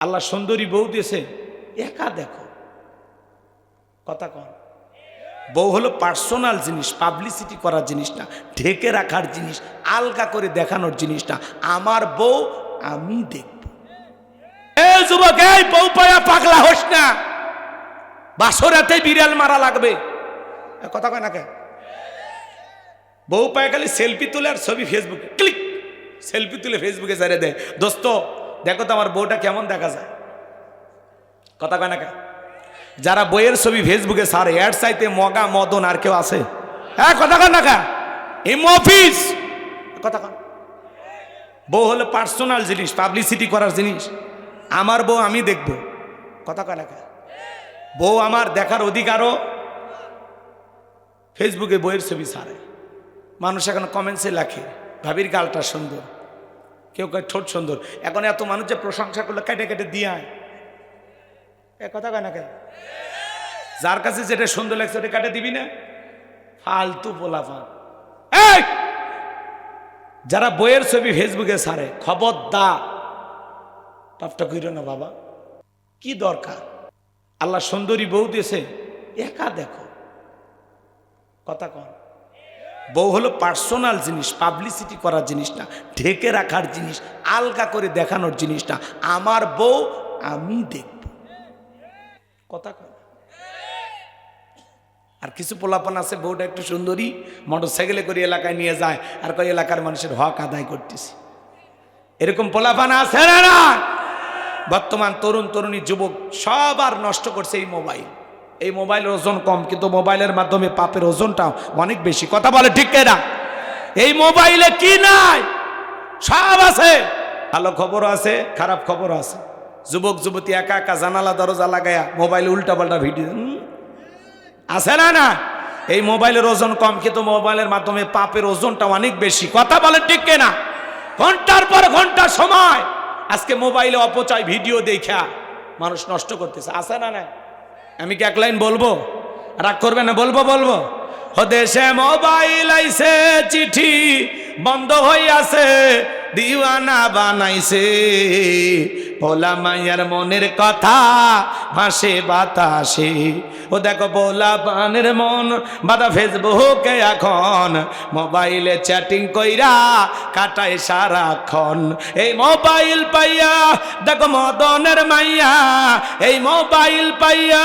আল্লাহ সুন্দরী বউ দিয়েছে, একা দেখো। কথা কন, বউ হলো পার্সোনাল জিনিস, পাবলিসিটি করার জিনিস না, ঢেকে রাখার জিনিস, আলগা করে দেখানোর জিনিস না। আমার বউ আমি দেখব। এই যুবক, এই বউ পায়া পাগলা হোস না, বাসরাতে বিড়াল মারা লাগবে। কথা কয় না কেন? বউ পায় খালি সেলফি তুলে আর ছবি ফেসবুকে ক্লিক, সেলফি তুলে ফেসবুকে ছেড়ে দেয়। দোস্ত দেখো তো আমার বউটা কেমন দেখা যায়। কথা কয় না কেন? যারা বইয়ের ছবি ফেসবুকে ছাড়ে, এর চাইতে মগা মদন আর কেউ আছে? হ্যাঁ, কথা কয় না কেন? এম অফিস। কথা কন, বউ হলো পার্সোনাল জিনিস, পাবলিসিটি করার জিনিস। আমার বউ আমি দেখব। কথা কয় না কেন? বউ আমার দেখার অধিকারও। ফেসবুকে বইয়ের ছবি ছাড়ে, মানুষ এখন কমেন্টসে লেখে ভাবির গালটা সুন্দর, কেউ কয় ঠোঁট সুন্দর। এখন এত মানুষ যে প্রশংসা করলে কেটে কেটে দিয়ে আয়। কথা কয় না কেন? যার কাছে যেটা সুন্দর লাগছে ওটা কেটে দিবি না? ফালতু পোলাপান। এই যারা বইয়ের ছবি ফেসবুকে ছাড়ে, খবরদার, পাপটা কইরো না বাবা। কি দরকার? আল্লাহ সুন্দরী বউ দিয়েছে, একা দেখো। কথা কন, বউ হলো পার্সোনাল জিনিস, পাবলিসিটি করার জিনিস না, ঢেকে রাখার জিনিস, আলগা করে দেখানোর জিনিস না। আমার বউ আমি দেখব। কথা কন। আর কিছু পোলাপান আছে, বউটা একটু সুন্দরী, মোটর সাইকেলে করে এলাকায় নিয়ে যায় আর কয় এলাকার মানুষের হক আদায় করতেছে। এরকম পোলাপান আছে না? না, বর্তমান তরুণ তরুণী যুবক সবার নষ্ট করছে এই মোবাইল। এই মোবাইলের ওজন কম, কিন্তু মোবাইলের মাধ্যমে পাপের ওজনটা অনেক বেশি। কথা বলে ঠিক না? এই মোবাইলে কি নাই? সব আছে। ভালো খবর আছে, খারাপ খবর আছে। যুবক যুবতী একা একা জানালা দরজা লাগায়া মোবাইলে উল্টা পাল্টা ভিডিও আছে না? না, এই মোবাইলের ওজন কম, কিন্তু মোবাইলের মাধ্যমে পাপের ওজনটা অনেক বেশি। কথা বলে ঠিক না? ঘন্টার পর ঘন্টা সময় আজকে মোবাইলে অপচয় ভিডিও দেখা মানুষ নষ্ট করতেছে। আছে না? না, আমি কি এক লাইন বলবো? রাগ করবে না? বলবো। দেশে মোবাইল আইছে, চিঠি বন্ধ হইয়াছে, দিওয়ানা বানাইছে, ভোলা মাইয়ার মনের কথা ভাসে বাতাসে। ও দেখো ভোলা পানের মন বাদা ফেসবুকে এখন, মোবাইলে চ্যাটিং কইরা কাটায় সারাক্ষণ। এই মোবাইল পাইয়া দেখো মদনের মাইয়া, এই মোবাইল পাইয়া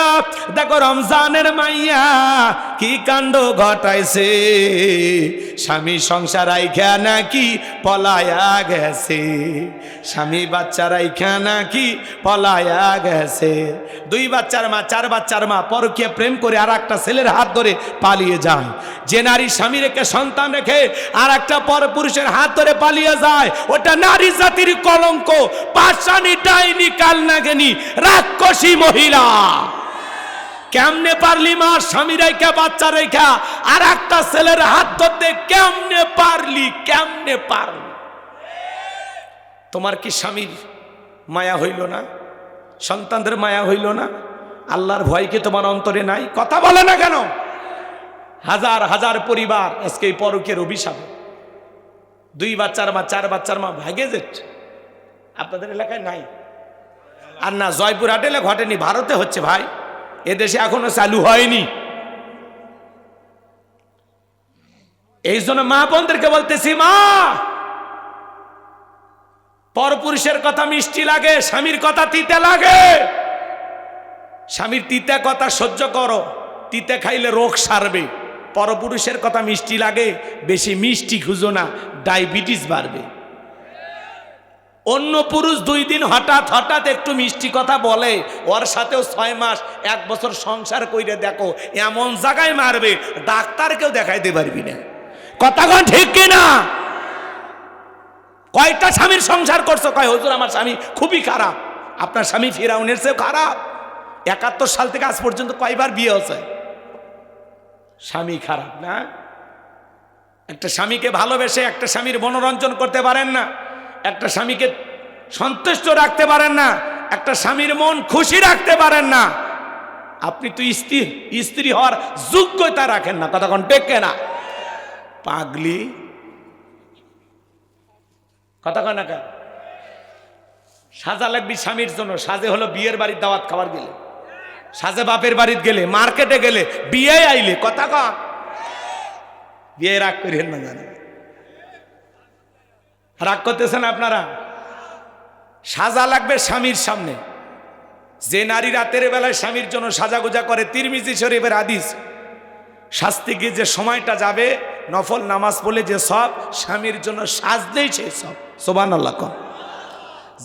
দেখো রমজানের মাইয়া কি কাণ্ড ঘটাইছে। স্বামী সংসার আইখা নাকি পলায়া গেছে, স্বামী বাচ্চা রাইখা নাকি পলায়া গেছে। 2 বাচ্চার মা, 4 বাচ্চার মা পরকীয়া প্রেম করে আর একটা ছেলের হাত ধরে পালিয়ে যায়। যে নারী স্বামী রেখে সন্তান রেখে আর একটা পরপুরুষের হাত ধরে পালিয়ে যায়, ওটা নারী জাতির কলঙ্ক, পাষাণী ডাইনি কালনাগিনী রাক্ষসী মহিলা। কেমনে পারলি মা স্বামী রেখা বাচ্চা রেখা আর একটা ছেলের হাত ধরতে? কেমনে পারলি? তোমার কি স্বামীর মায়া হইল না? সন্তানদের মায়া হইল না? আল্লাহর ভয় কি তোমার অন্তরে নাই? কথা বলে না কেন? হাজার হাজার পরিবার আজকে এই পরকীয়ার অভিশাপে। 2 বাচ্চার মা, 4 বাচ্চার মা ভাগে যাচ্ছে। আপনাদের এলাকায় নাই? আর না, জয়পুরহাটে ঘটেনি, ভারতে হচ্ছে ভাই, এদেশে এখনো চালু হয়নি। এই জন্য মা বোনদেরকে বলতেছি, মা, পরপুরুষের কথা মিষ্টি লাগে, স্বামীর কথা তিতে লাগে। স্বামীর তিতে কথা সহ্য করো, তিতে খাইলে রোগ সারবে। পরপুরুষের কথা মিষ্টি লাগে, বেশি মিষ্টি খুঁজো না, ডায়াবেটিস বাড়বে। অন্য পুরুষ 2 দিন হঠাৎ একটু মিষ্টি কথা বলে, ওর সাথেও 6 মাস 1 বছর সংসার কইরে দেখো, এমন জায়গায় মারবে ডাক্তারকেও দেখাইতে পারবি না। কথা কোন ঠিক কিনা? কয়টা স্বামীর সংসার করছো? কয় হুজুর আমার স্বামী খুবই খারাপ। আপনার স্বামী ফিরাউনের চেয়েও খারাপ। 71 সাল থেকে আজ পর্যন্ত কয়বার বিয়ে হয়েছে? স্বামী খারাপ না? একটা স্বামীকে ভালোবেসে একটা স্বামীর মনোরঞ্জন করতে পারেন না, একটা স্বামীকে সন্তুষ্ট রাখতে পারেন না, একটা স্বামীর মন খুশি রাখতে পারেন না, আপনি তো স্ত্রী হওয়ার যোগ্যতা রাখেন না। কথা কোন ঠিক না? পাগলি। কথা কয় না কেন? সাজা লাগবে স্বামীর জন্য। সাজে হলো বিয়ের বাড়ির দাওয়াত খাবার গেলে, সাজে বাপের বাড়িতে গেলে, মার্কেটে গেলে, বিয়ে আইলে। কথা কন, বিয়ে রাগ করেন না, জানেন রাগ করতেছেন আপনারা। সাজা লাগবে স্বামীর সামনে। যে নারী রাতের বেলায় স্বামীর জন্য সাজাগোজা করে, তিরমিজি শরীফের হাদিস, শাস্তি গিয়ে যে সময়টা যাবে, নফল নামাজ পড়লে যে সব, স্বামীর জন্য সাজলেই সেই সব। সুবহানাল্লাহ কন।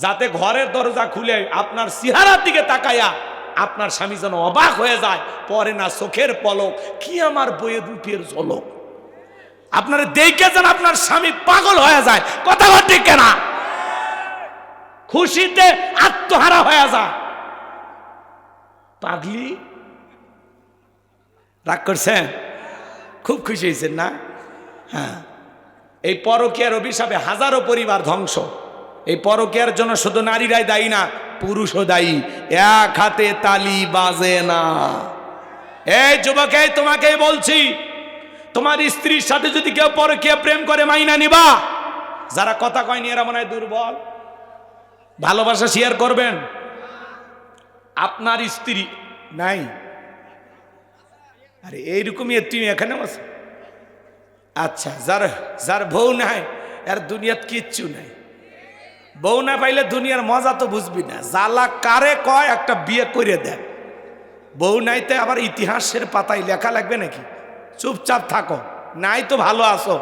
যাতে ঘরের দরজা খুলে আপনার চেহারার দিকে তাকায়া আপনার স্বামী যেন অবাক হয়ে যায়, পরে না চোখের পলক, কি আমার বইয়ের রূপের ঝলক। আপনার দেখে যেন আপনার স্বামী পাগল হয়ে যায়। কথা ঠিক কেনা? খুশিতে আত্মহারা হয়ে যায়। পাগলি রাগ করছেন? খুব খুশি হয়েছেন না? হ্যাঁ, এই পরকীয়ার অভিশাপে হাজারো পরিবার ধ্বংস। এই পরকীয়ার জন্য শুধু নারীরাই দায়ী না, পুরুষও দায়ী। এক হাতে তালি বাজে না। এই যুবক, এই তোমাকেই বলছি, তোমার স্ত্রীর সাথে যদি কেউ পরকীয়া প্রেম করে, মাইনা নিবা। যারা কথা কয়নি এরা মনে হয় দুর্বল। ভালোবাসা শেয়ার করবেন। আপনার স্ত্রী নাই, আরে এইরকমই তুমি এখানে আছে। আচ্ছা, যার যার বউ নাই, আর দুনিয়াত কিচ্ছু নাই। বউ না পাইলে দুনিয়ার মজা তো বুঝবি না। জ্বালা কারে কয়, একটা বিয়ে করে দেন। বউ নাইতে আবার ইতিহাসের পাতায় লেখা লাগবে নাকি? চুপচাপ থাকো, নাই তো ভালো আছো।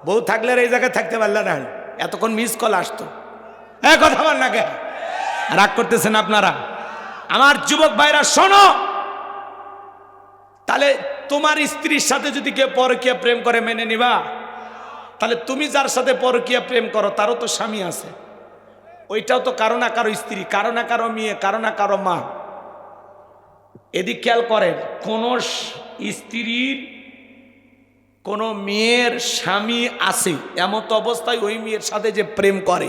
বউ থাকলে এই জায়গায় থাকতে পারলে না, এতক্ষণ মিস কল আসতো। হ্যাঁ, কথা বল না কে? রাগ করতেছেন আপনারা? আমার যুবক ভাইরা শোনো, তাহলে তোমার স্ত্রীর সাথে যদি কেউ পরকীয়া প্রেম করে, মেনে নিবা? তাহলে তুমি যার সাথে পরকীয়া প্রেম করো, তারও তো স্বামী আছে। ওইটাও তো কারো না কারো স্ত্রী, কারো না কারো মেয়ে, কারো না কারো মা। এদিক খেয়াল করেন, কোন স্ত্রীর কোন মেয়ের স্বামী আছে, এমত অবস্থায় ওই মেয়ের সাথে যে প্রেম করে,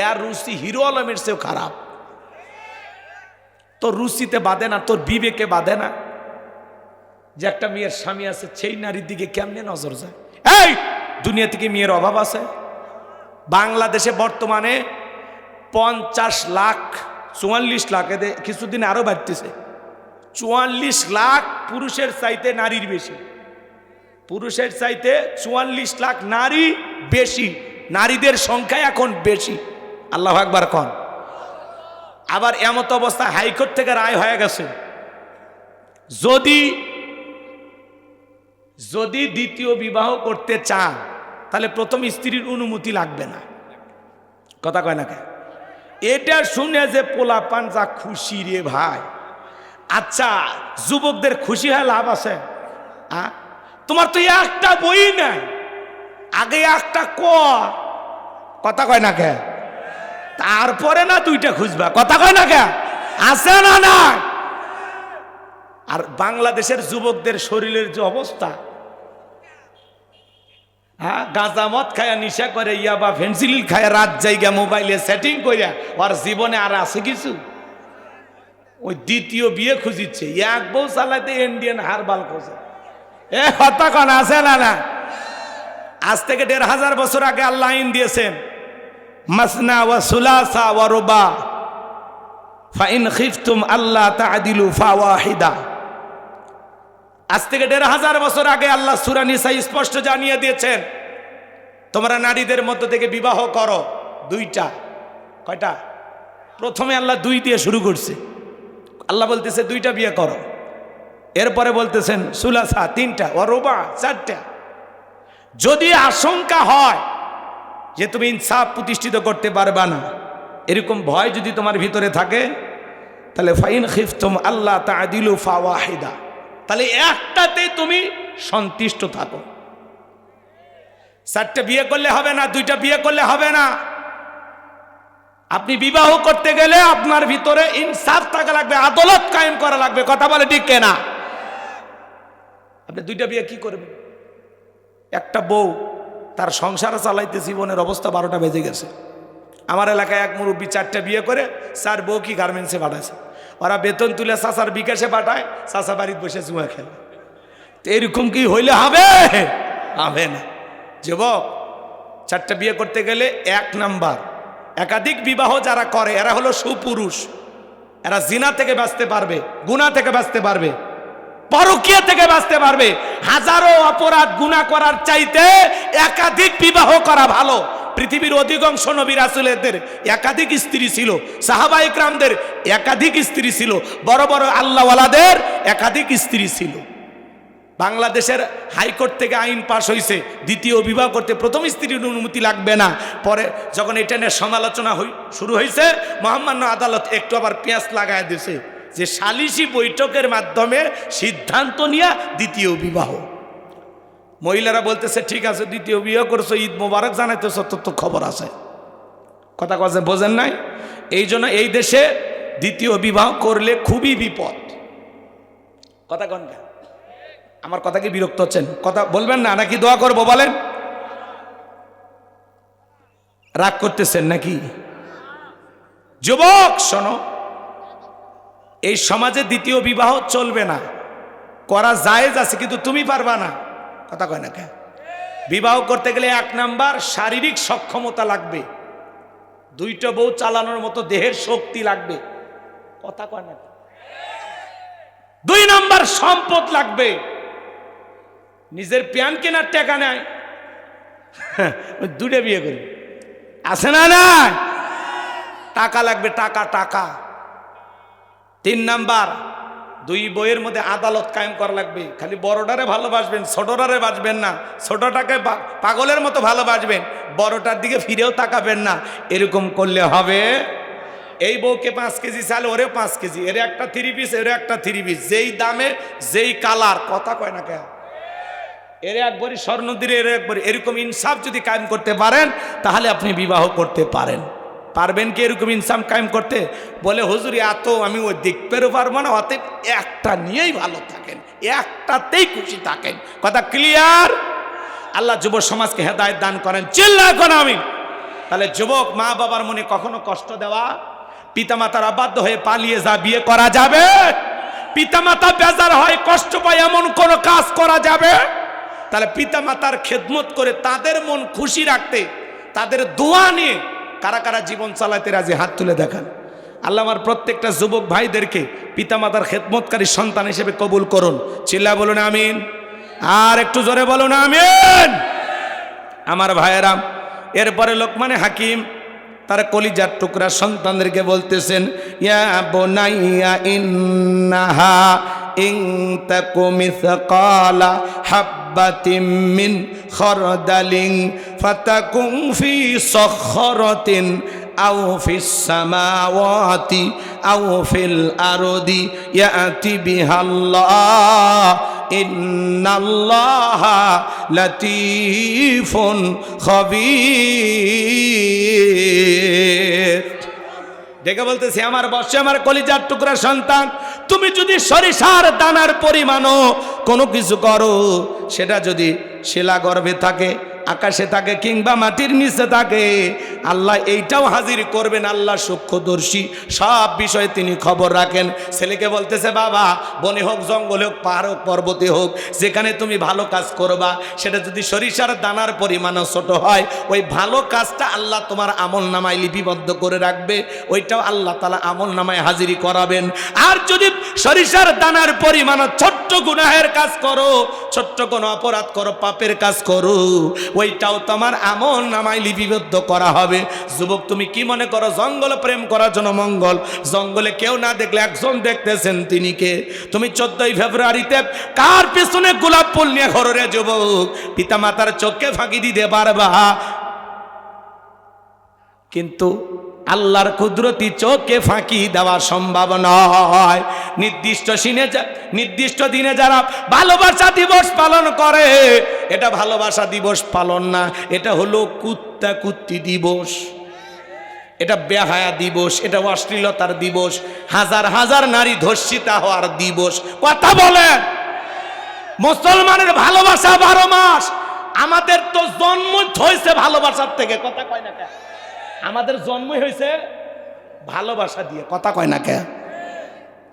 এর রুচি হিরো আলমের চেয়েও খারাপ। তোর রুচিতে বাঁধে না, তোর বিবেকে বাঁধে না যে একটা মেয়ের স্বামী আছে, সেই নারীর দিকে কেমনে নজর যায়? এই দুনিয়া থেকে মেয়ের অভাব আছে? বাংলাদেশে বর্তমানে 50 লাখ, 44 লাখ, কিছুদিন আরো বাড়তেছে। 44 লাখ পুরুষের চাইতে নারীর বেশি। পুরুষের চাইতে 44 লাখ নারী বেশি। নারীদের সংখ্যা এখন বেশি। আল্লাহু আকবার কোন। আবার এমত অবস্থা, হাইকোর্ট থেকে রায় হয়ে গেছে, যদি দ্বিতীয় বিবাহ করতে চান, তাহলে প্রথম স্ত্রীর অনুমতি লাগবে না। কথা কয় না কে? এটা শুনে যে পোলাপান যা খুশি রে ভাই। আচ্ছা, যুবকদের খুশি হয় লাভ আছে? তোমার তো একটা বই নাই, আগে একটা কথা কয় না কে? তারপরে না দুইটা খুঁজবা। কথা কয় না কে? আছে না? না। আর বাংলাদেশের যুবকদের শরীরের যে অবস্থা, হ্যাঁ, গাঁজা মদ খায়া, নিশা করে, ইয়াবা ফেন্সিল খায়া, রাত জায়গা মোবাইলে সেটিং করিয়া, ওর জীবনে আর আছে কিছু? ওই দ্বিতীয় বিয়ে খুঁজিচ্ছে, এক বউ চালাইতে ইন্ডিয়ান হারবাল খোঁজে। কথা কন, আছে না? না। আজ থেকে 1500 বছর আগে আল্লাহ আইন দিয়েছেন, মাসনা ওয়া সুলাসা ওয়া রুবা ফাইন খিফতুম আল্লাহ তা'দিলু ফাওয়াহিদা। আজ থেকে 1500 বছর আগে আল্লাহ সূরা নিসা স্পষ্ট জানিয়ে দিয়েছেন, তোমরা নারীদের মধ্য থেকে বিবাহ করো দুইটা। কয়টা? প্রথমে আল্লাহ 2 দিয়ে শুরু করছে। আল্লাহ বলতেছে 2টা বিয়ে করো। এরপরে বলতেছেন সুলাসা 3টা, ও রুবা 4টা। যদি আশঙ্কা হয় যে তুমি ইনসাফ প্রতিষ্ঠিত করতে পারবা না, এরকম ভয় যদি তোমার ভিতরে থাকে, তাহলে ফাইন খিফতুম আল্লাহ তা'দিলু ফাওয়াহিদা, তাহলে একটাতে তুমি সন্তুষ্ট থাকো। 4টা বিয়ে করলে হবে না, 2টা বিয়ে করলে হবে না। আপনি বিবাহ করতে গেলে আপনার ভিতরে ইনসাফ থাকা লাগবে, আদালত কায়েম করা লাগবে। কথা বলে ঠিক কিনা? আপনি 2টা বিয়ে কি করবেন? একটা বউ তার সংসার চালাইতে জীবনের অবস্থা 12টা বেজে গেছে। আমার এলাকায় এক মুরব্বী 4টা বিয়ে করে 4 বউ কি গার্মেন্টসে পাঠাইছে। ওরা বেতন তুলে চাচার বিকাশে পাঠায়, চাচা বাড়িতে বসে জুয়া খেলে। তো এরকম কি হইলে হবে? হবে না। যুবক, 4টা বিয়ে করতে গেলে 1 নাম্বার একাধিক বিবাহ যারা করে এরা হলো সুপুরুষ, এরা জিনা থেকে বাঁচতে পারবে, গুনাহ থেকে বাঁচতে পারবে, পরকীয়া থেকে বাঁচতে পারবে। হাজারো অপরাধ গুনাহ করার চাইতে একাধিক বিবাহ করা ভালো। পৃথিবীর অধিকাংশ নবী রাসূলদের একাধিক স্ত্রী ছিল, সাহাবা ইকরামদের একাধিক স্ত্রী ছিল, বড় বড় আল্লাহওয়ালাদের একাধিক স্ত্রী ছিল। বাংলাদেশের হাইকোর্ট থেকে আইন পাশ হয়েছে, দ্বিতীয় বিবাহ করতে প্রথম স্ত্রীর অনুমতি লাগবে না। পরে যখন এটা নিয়ে সমালোচনা শুরু হয়েছে, মহামান্য আদালত একটু আবার পেঁয়াজ লাগায় দিয়েছে যে সালিসি বৈঠকের মাধ্যমে সিদ্ধান্ত নিয়ে দ্বিতীয় বিবাহ। মহিলারা বলতেছে ঠিক আছে দ্বিতীয় বিবাহ করছো, ঈদ মোবারক জানাইতেছ, তোর তো খবর আছে। কথা কথা বোঝেন নাই? এই জন্য এই দেশে দ্বিতীয় বিবাহ করলে খুবই বিপদ। কথা কন কেন? আমার কথা কি বিরক্ত হচ্ছেন? কথা বলবেন না নাকি দোয়া করবো বলেন? রাগ করতেছেন নাকি? যুবক শোনো, এই সমাজে দ্বিতীয় বিবাহ চলবে না, করা জায়েজ আছে কিন্তু তুমি পারবা না। কথা কয় না কেন? বিবাহ করতে গেলে 1 নাম্বার শারীরিক সক্ষমতা লাগবে, 2টা বউ চালানোর মতো দেহের শক্তি লাগবে। কথা কয় না? 2 নাম্বার সম্পদ লাগবে, নিজের প্যান কেনার টাকা নাই, 2টা বিয়ে করি আছে না? না, টাকা লাগবে, টাকা টাকা। 3 নাম্বার 2 বইয়ের মধ্যে আদালত কায়েম করা লাগবে। খালি বড়টারে ভালোবাসবেন, ছোটটারে বাসবেন না, ছোটটাকে পাগলের মতো ভালোবাসবেন, বড়টার দিকে ফিরেও তাকাবেন না। এরকম করলে হবে? এই বউকে 5 কেজি চাল, ওরে 5 কেজি, এর একটা 3 পিস, এর একটা 3 পিস, যেই দামে যেই কালার। কথা কয় না কেন? এর একবারই স্বর্ণ দিলে এর একবারই। এরকম ইনসাফ যদি কায়েম করতে পারেন তাহলে আপনি বিবাহ করতে পারেন। পারবেন কি এরকম ইনসাফ কায়েম করতে? বলে হুজুর এত আমি ওই দেখতেও পারবো না, অতএব একটা নিয়েই ভালো থাকেন, একটাতেই খুশি থাকেন। কথা ক্লিয়ার? আল্লাহ যুব সমাজকে হেদায়েত দান করেন, চিল্লা এখন আমিন। তাহলে যুবক, মা বাবার মনে কখনো কষ্ট দেওয়া, পিতামাতার অবাধ্য হয়ে পালিয়ে যা বিয়ে করা যাবে? পিতামাতা বেজার হয়, কষ্ট পায়, এমন কোন কাজ করা যাবে? তাহলে পিতামাতার খেদমত করে তাদের মন খুশি রাখতে, তাদের দোয়া নিয়ে কারা কারা জীবন চালাতে রাজি? হাত তুলে দেখান। আল্লাহ আমার প্রত্যেকটা যুবক ভাইদেরকে পিতামাতার খেদমতকারী সন্তান হিসেবে কবুল করুন। চিল্লা বলুন আমিন। আর একটু জোরে বলুন আমিন। আমার ভাইয়েরা, এরপরে লোকমানে হাকিম তার কলিজার টুকরা সন্তানদেরকে বলতেছেন, ইয়া বুনাইয়া ইন্নাহা ইন তাকু মিসকালা হাব্বাতিন মিন খারদালিন ফাতাকুন ফি সখরাতিন আও ফিস সামাওয়াতি আও ফিল আরদি ইয়াতি বিহাল্লাহ ইন্নাল্লাহা লাতীফুন খাবীর। দেখে বলতেছি, আমার বর্ষে আমার কলিজার টুকরা সন্তান, তুমি যদি সরিষার দানার পরিমাণও কোনো কিছু করো, সেটা যদি শিলা গর্ভে থাকে, আকাশে থাকে, কিংবা মাটির নিচে থাকে, আল্লাহ এইটাও হাজির করবেন। আল্লাহ সূক্ষ্মদর্শী, সব বিষয়ে তিনি খবর রাখেন। ছেলেকে বলতেছে, বাবা, বনে হোক, জঙ্গলে হোক, পাহাড় হোক, পর্বতে হোক, যেখানে তুমি ভালো কাজ করবা, সেটা যদি সরিষার দানার পরিমাণও ছোট হয়, ওই ভালো কাজটা আল্লাহ তোমার আমল নামায় লিপিবদ্ধ করে রাখবে, ওইটাও আল্লাহ তাআলা আমল নামায় হাজিরি করাবেন। আর যদি সরিষার দানার পরিমাণও ছোট্ট গুনাহের কাজ করো, ছোট্ট কোনো অপরাধ করো, পাপের কাজ করো, ওইটাও তোমার আমল নামায় লিপিবদ্ধ করা হবে। যুবক, তুমি কি মনে করো জঙ্গলে প্রেম করার জন্য মঙ্গল? জঙ্গলে কেউ না দেখলে একজন দেখতেছেন, তিনি কে? তুমি 14ই ফেব্রুয়ারিতে কার পেছনে গোলাপ ফুল নিয়ে ঘরে রে যুবক? পিতা মাতার চোখে ফাঁকি দিতে পারবা, কিন্তু আল্লাহর কুদরতি চোখে ফাঁকি দেওয়া সম্ভব নয়। নির্দিষ্ট দিনে যারা ভালোবাসা দিবস পালন করে, এটা ভালোবাসা দিবস পালন না, এটা হলো কুত্তা কুত্তি দিবস, এটা বেহায়া দিবস, এটা অশ্লীলতার দিবস, হাজার হাজার নারী ধর্ষিতা হওয়ার দিবস। কথা বলেন, মুসলমানের ভালোবাসা 12 মাস। আমাদের তো জন্ম হয়েছে ভালোবাসার থেকে। কথা কয় না কেন? আমাদের জন্মই হয়েছে ভালোবাসা দিয়ে। কথা কয় না কেন?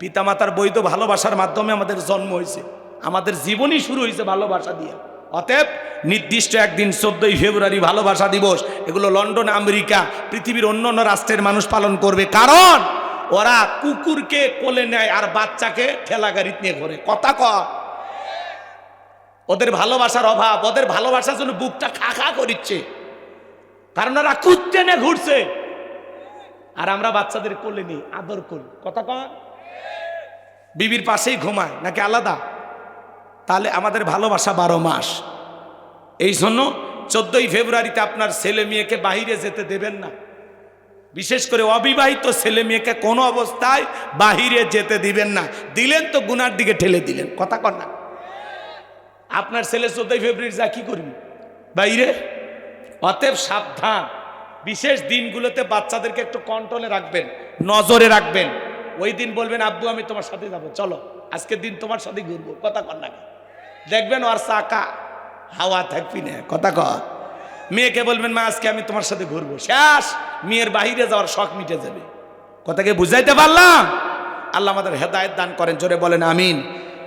পিতামাতার বৈধ ভালোবাসার মাধ্যমে আমাদের জন্ম হয়েছে, আমাদের জীবনই শুরু হয়েছে ভালোবাসা দিয়ে। অতএব নির্দিষ্ট একদিন 14ই ফেব্রুয়ারি ভালোবাসা দিবস, এগুলো লন্ডন, আমেরিকা, পৃথিবীর অন্য অন্য রাষ্ট্রের মানুষ পালন করবে, কারণ ওরা কুকুরকে কোলে নেয় আর বাচ্চাকে ঠেলাগাড়িতে নিয়ে ঘোরে। কথা কয়, ওদের ভালোবাসার অভাব, ওদের ভালোবাসার জন্য বুকটা খা খা করিচ্ছে, কারণ ওরা কুত্তে নিয়ে ঘুরছে, আর আমরা বাচ্চাদের কোলে নিই, আদর করি। কথা কয়, বিবির পাশেই ঘুমায় নাকি আলাদা? তাহলে আমাদের ভালোবাসা 12 মাস। এই জন্য 14ই ফেব্রুয়ারিতে আপনার ছেলে মেয়েকে বাহিরে যেতে দেবেন না, বিশেষ করে অবিবাহিত ছেলে মেয়েকে কোনো অবস্থায় বাহিরে যেতে দিবেন না। দিলেন তো গুনার দিকে ঠেলে দিলেন। কথা কর না, আপনার ছেলে 14ই ফেব্রুয়ারি যা কি করবি বাইরে? অতএব সাবধান, বিশেষ দিনগুলোতে বাচ্চাদেরকে একটু কন্ট্রোলে রাখবেন, নজরে রাখবেন। ওই দিন বলবেন আব্বু আমি তোমার সাথে যাবো, চলো আজকের দিন তোমার সাথে ঘুরবো। কথা কর না, দেখবেন ওর চাকা হাওয়া থাকবি না। কথা কর, মেয়েকে বলবেন মা আজকে আমি তোমার সাথে ঘুরবো, শেষ, মেয়ের বাহিরে যাওয়ার শখ মিটে যাবে। কথাকে বুঝাইতে পারলাম? আল্লাহ আমাদের হেদায়েত দান করেন, জোরে বলেন আমিন।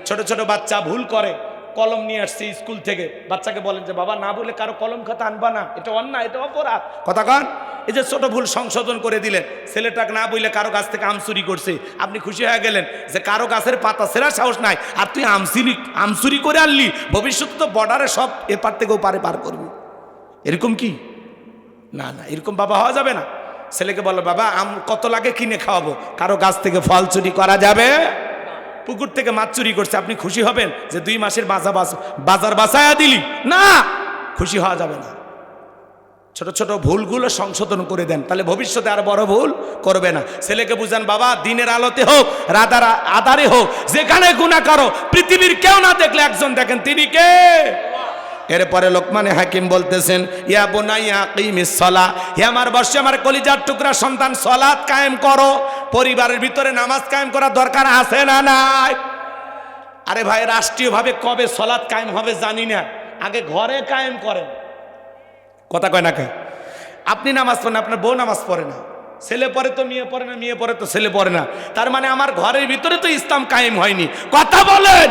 ছোট ছোট বাচ্চা ভুল করে, কলম নিয়ে আসছে স্কুল থেকে, বাচ্চাকে বলেন যে বাবা না বলে কারো কলম খাতা আনবা না, এটা অন্যায়, এটা অপরাধ। কথা কন, এই যে ছোট ভুল সংশোধন করে দিলেন, ছেলেটাকে না বললে কারো গাছ থেকে আম চুরি করছে, আপনি খুশি হয়ে গেলেন যে কারো গাছের পাতা ছেঁড়ার সাহস নাই, আর তুই আম চুরি করে আনলি, ভবিষ্যতে তো বর্ডারে সব এপার থেকে ওপারে পার করবি। এরকম কি? না না, এরকম বাবা হওয়া যাবে না। ছেলেকে বলো বাবা আম কত লাগে কিনে খাওয়াবো, কারো গাছ থেকে ফল চুরি করা যাবে? পুকুর থেকে মাছ চুরি করছে, আপনি খুশি হবেন যে 2 মাসের বাজার বাঁচায়া দিলি? না, খুশি হওয়া যাবে না। ছোট ছোট ভুলগুলো সংশোধন করে দেন, তাহলে ভবিষ্যতে আর বড় ভুল করবে না। ছেলেকে বুঝান বাবা দিনের আলোতে হোক রাতার আধারে হোক, যেখানে গুনাহ করো পৃথিবীর কেউ না দেখলে একজন দেখেন, তিনি কে? এরপরে লোকমানে হাকিম বলতেছেন ইয়া বুনাইয়া আকিমিস সালাহ, হে আমার বর্ষে আমার কলিজার টুকরা সন্তান, সালাত কায়েম করো। পরিবারের ভিতরে নামাজ কায়েম করার দরকার আছে না নাই? আরে ভাই রাষ্ট্রীয়ভাবে কবে সালাত কায়েম হবে জানি না, আগে ঘরে কায়েম করেন। কথা কয় না কে? আপনি নামাজ পড়েন, আপনার বউ নামাজ পড়ে না, ছেলে পড়ে তো মেয়ে পড়ে না, মেয়ে পড়ে তো ছেলে পড়ে না, তার মানে আমার ঘরের ভিতরে তো ইসলাম কায়েম হয়নি। কথা বলেন,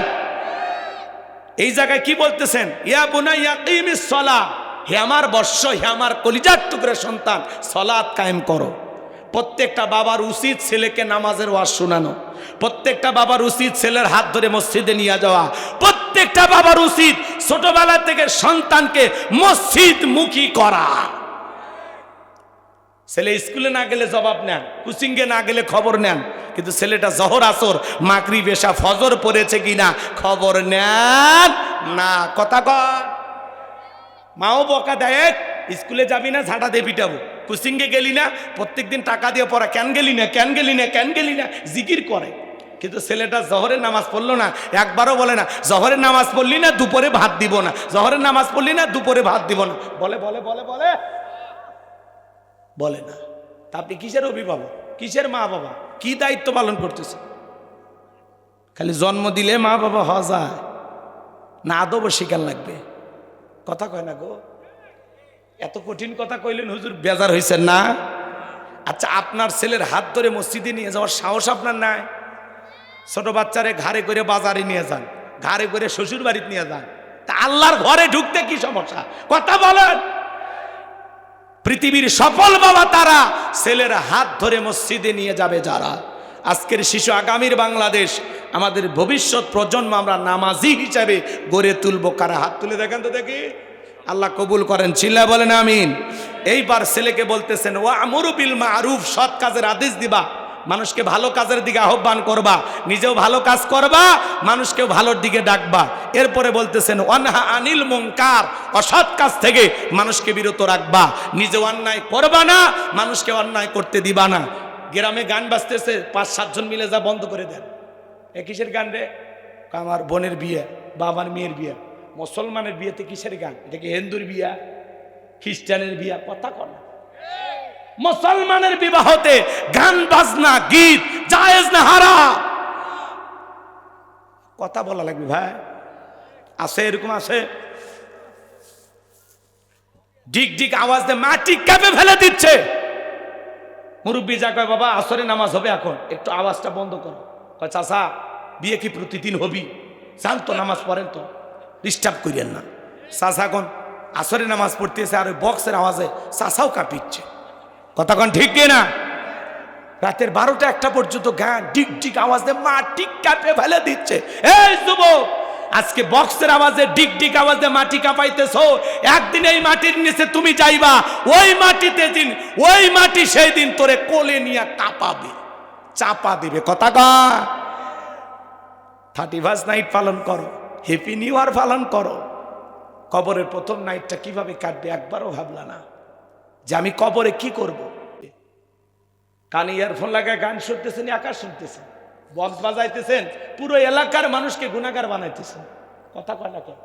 এই জায়গায় কি বলতেছেন? ইয়া বুনাইয়া আকিমিস সালাহ, হে আমার বর্ষ, হে আমার কলিজার টুকরা সন্তান, সালাত কায়েম করো। প্রত্যেকটা বাবার উচিত ছেলেকে নামাজের ওয়াজ শোনানো, প্রত্যেকটা বাবার উচিত ছেলের হাত ধরে মসজিদে নিয়ে যাওয়া, প্রত্যেকটা বাবার উচিত ছোটবেলা থেকে সন্তানকে মসজিদ মুখী করা। ছেলে স্কুলে না গেলে জবাব নেন, কোচিংয়ে না গেলে খবর নেন, কিন্তু ছেলেটা জহর আসর মাগরিব এশা ফজর পড়েছে কিনা খবর নেন না। কথা কর, মাও বকা দেয়, স্কুলে যাবি না ঝাঁটা দিয়ে পিটাবো, কোচিংয়ে গেলি না প্রত্যেকদিন টাকা দিয়ে পড়া, কেন গেলি না, কেন গেলি না, কেন গেলি না, জিকির করে। কিন্তু ছেলেটা জহরের নামাজ পড়লো না, একবারও বলে না জহরের নামাজ পড়লি না দুপুরে ভাত দিব না, জহরের নামাজ পড়লি না দুপুরে ভাত দিব না, বলে বলে বলে বলে বলে না। তা আপনি কিসের অভিভাবক, কিসের মা বাবা, কি দায়িত্ব পালন করতেছে? খালি জন্ম দিলে মা বাবা হওয়া যায় না, আদব শিকার লাগবে। কথা কয় না গো, এত কঠিন কথা কইলেন হুজুর, বেজার হয়েছেন না? আচ্ছা আপনার ছেলের হাত ধরে মসজিদে নিয়ে যাওয়ার সাহস আপনার নাই? ছোট বাচ্চারে ঘাড়ে করে বাজারে নিয়ে যান, ঘাড়ে করে শ্বশুর বাড়িতে নিয়ে যান, তা আল্লাহর ঘরে ঢুকতে কি সমস্যা? কথা বলেন। পৃথিবীর সফল বাবা তারা, ছেলের হাত ধরে মসজিদে নিয়ে যাবে যারা। আজকের শিশু আগামীর বাংলাদেশ, আমাদের ভবিষ্যৎ প্রজন্ম আমরা নামাজি হিসাবে গড়ে তুলবো। কারা হাত তুলে দেখেন তো দেখি, আল্লাহ কবুল করেন, চিল্লা বলেন আমিন। এইবার ছেলেকে বলতেছেন ওয়া আমরু বিল মারুফ, সৎ কাজের আদেশ দিবা, মানুষকে ভালো কাজের দিকে আহ্বান করবা, নিজেও ভালো কাজ করবা, মানুষকেও ভালোর দিকে ডাকবা। এরপরে বলতেছেন ওয়ানহা আনিল মুনকার, অসৎ কাজ থেকে মানুষকে বিরত রাখবা, নিজে অন্যায় করবা না, মানুষকে অন্যায় করতে দিবা না। গ্রামে গান বাজতেছে, 5-7 জন মিলে যা বন্ধ করে দেন। এ কিসের গান রে? আমার বোনের বিয়ে, বাবার মেয়ের বিয়ে। মুসলমানের বিয়েতে কিসের গান? এটা কি হিন্দুর বিয়া, খ্রিস্টানের বিয়া? কথা কর না। মুসলমানের বিবাহতে গান বাজনা গীত জায়েজ না হারাম? কথা বলা লাগবে ভাই, আছে এরকম আছে। ডিক ডিক আওয়াজ দিয়ে মাটি কেঁপে ফেলে দিচ্ছে। মুরব্বী যা কয় বাবা আসরে নামাজ হবে এখন, একটু আওয়াজটা বন্ধ করো। কয় চাচা বিয়ে কি প্রতিদিন হবি? চাল তো নামাজ পড়েন তো, ডিস্টার্ব করিয়েন না। চাচা কোন আসরে নামাজ পড়তেছে আর ওই বক্সের আওয়াজে চাষাও কাঁপিচ্ছে। কথা কন ঠিক কিনা? রাতের 12টা 1টা পর্যন্ত গান ডিক ডিক আওয়াজ দিয়ে মাটি কাঁপে ফেলে দিচ্ছে। এই যুবক, আজকে বক্সের আওয়াজে ডিক ডিক আওয়াজে মাটি কাঁপাইতেছো, একদিন এই মাটির নিচে তুমি যাইবা, ওই মাটিতে দিন, ওই মাটি সেই দিন তোরে কোলে নিয়ে কাঁপাবে, চাপা দিবে। কথা কয় 31st নাইট পালন করো, হ্যাপি নিউ ইয়ার পালন করো। কবরের প্রথম নাইটটা কিভাবে কাটবে একবারও ভাবলা না যে আমি কবরে কি করব। কানে ইয়ারফোন লাগায় গান শুনতেছেন, আকাশ শুনতেছেন, বক্স বাজাইতেছেন, পুরো এলাকার মানুষকে গুনাহগার বানাইতেছেন। কথা কয় না কেন?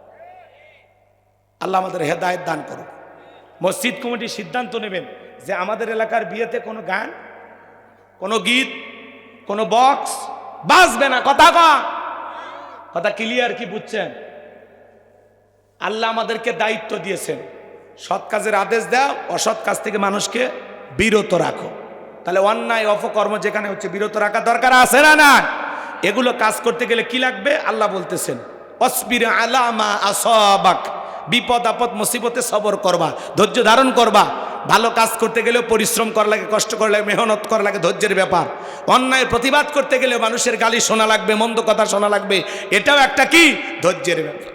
আল্লাহ আমাদের হেদায়েত দান করুক। মসজিদ কমিটি সিদ্ধান্ত নেবেন যে আমাদের এলাকার বিয়েতে কোনো গান, কোনো গীত, কোনো বক্স বাজবে না। কথা কয়, কথা ক্লিয়ার কি বুঝছেন? আল্লাহ আমাদেরকে দায়িত্ব দিয়েছেন, সৎ কাজের আদেশ দাও, অসৎ কাজ থেকে মানুষকে বিরত রাখো। তাহলে অন্যায় অপকর্ম যেখানে হচ্ছে বিরত রাখা দরকার আছে না? না, এগুলো কাজ করতে গেলে কি লাগবে? আল্লাহ বলতেছেন অসবির আলামা আসাবাক, বিপদ আপদ মুসিবতে সবর করবা, ধৈর্য ধারণ করবা। ভালো কাজ করতে গেলেও পরিশ্রম করা লাগে, কষ্ট করা লাগে, মেহনত করা লাগে, ধৈর্যের ব্যাপার। অন্যায়ের প্রতিবাদ করতে গেলে মানুষের গালি শোনা লাগবে, মন্দ কথা শোনা লাগবে, এটাও একটা কি? ধৈর্যের ব্যাপার।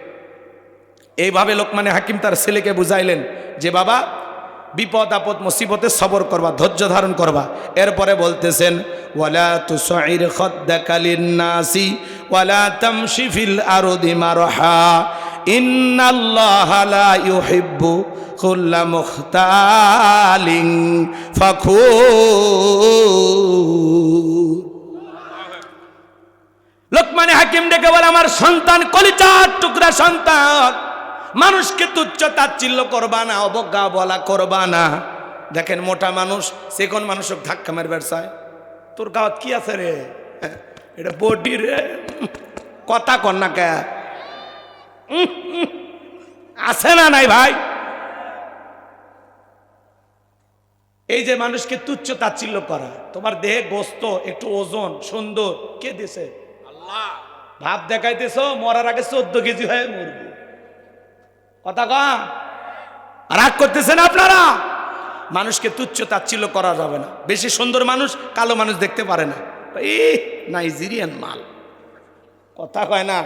এইভাবে লোকমানে হাকিম তার ছেলেকে বুঝাইলেন যে বাবা, বিপদ আপদ মুসিবতে সবর করবা, ধৈর্য ধারণ করবা। এরপরে বলতেছেন ওয়ালা তুসাইর খাদ্দাকা লিন-নাসি ওয়ালা তামশি ফিল আরদি মারহা ইন্নাল্লাহা লা ইউহিব্বু কুল্লা মুখতালিন ফাখুর। লোকমানে হাকিম ডেকে বলে, আমার সন্তান, কলিজার টুকরা সন্তান, মানুষকে তুচ্ছ তাচ্ছিল্য করবা না, অবজ্ঞা বলা করবা না। দেখেন মোটা মানুষ সেকন মানুষক ধাক্কা মারবে, চায় তোর গাওয়াত কি আছে রে, এটা বডি রে, কথা কর না কে, আছে না নাই ভাই? এই যে মানুষকে তুচ্ছ তাচ্ছিল্য করা, তোমার দেহে গোস্ত একটু ওজন সুন্দর, কে দিছে? আল্লাহ। ভাব দেখাইতেছ, মরার আগে 14 কেজি হয়ে মরবে। কথা কয়, রাগ করতেছেন আপনারা? মানুষকে তুচ্ছ তাচ্ছিল্য করা যাবে না। বেশি সুন্দর মানুষ কালো মানুষ দেখতে পারে না, এই নাইজেরিয়ান মাল। কথা কয় না?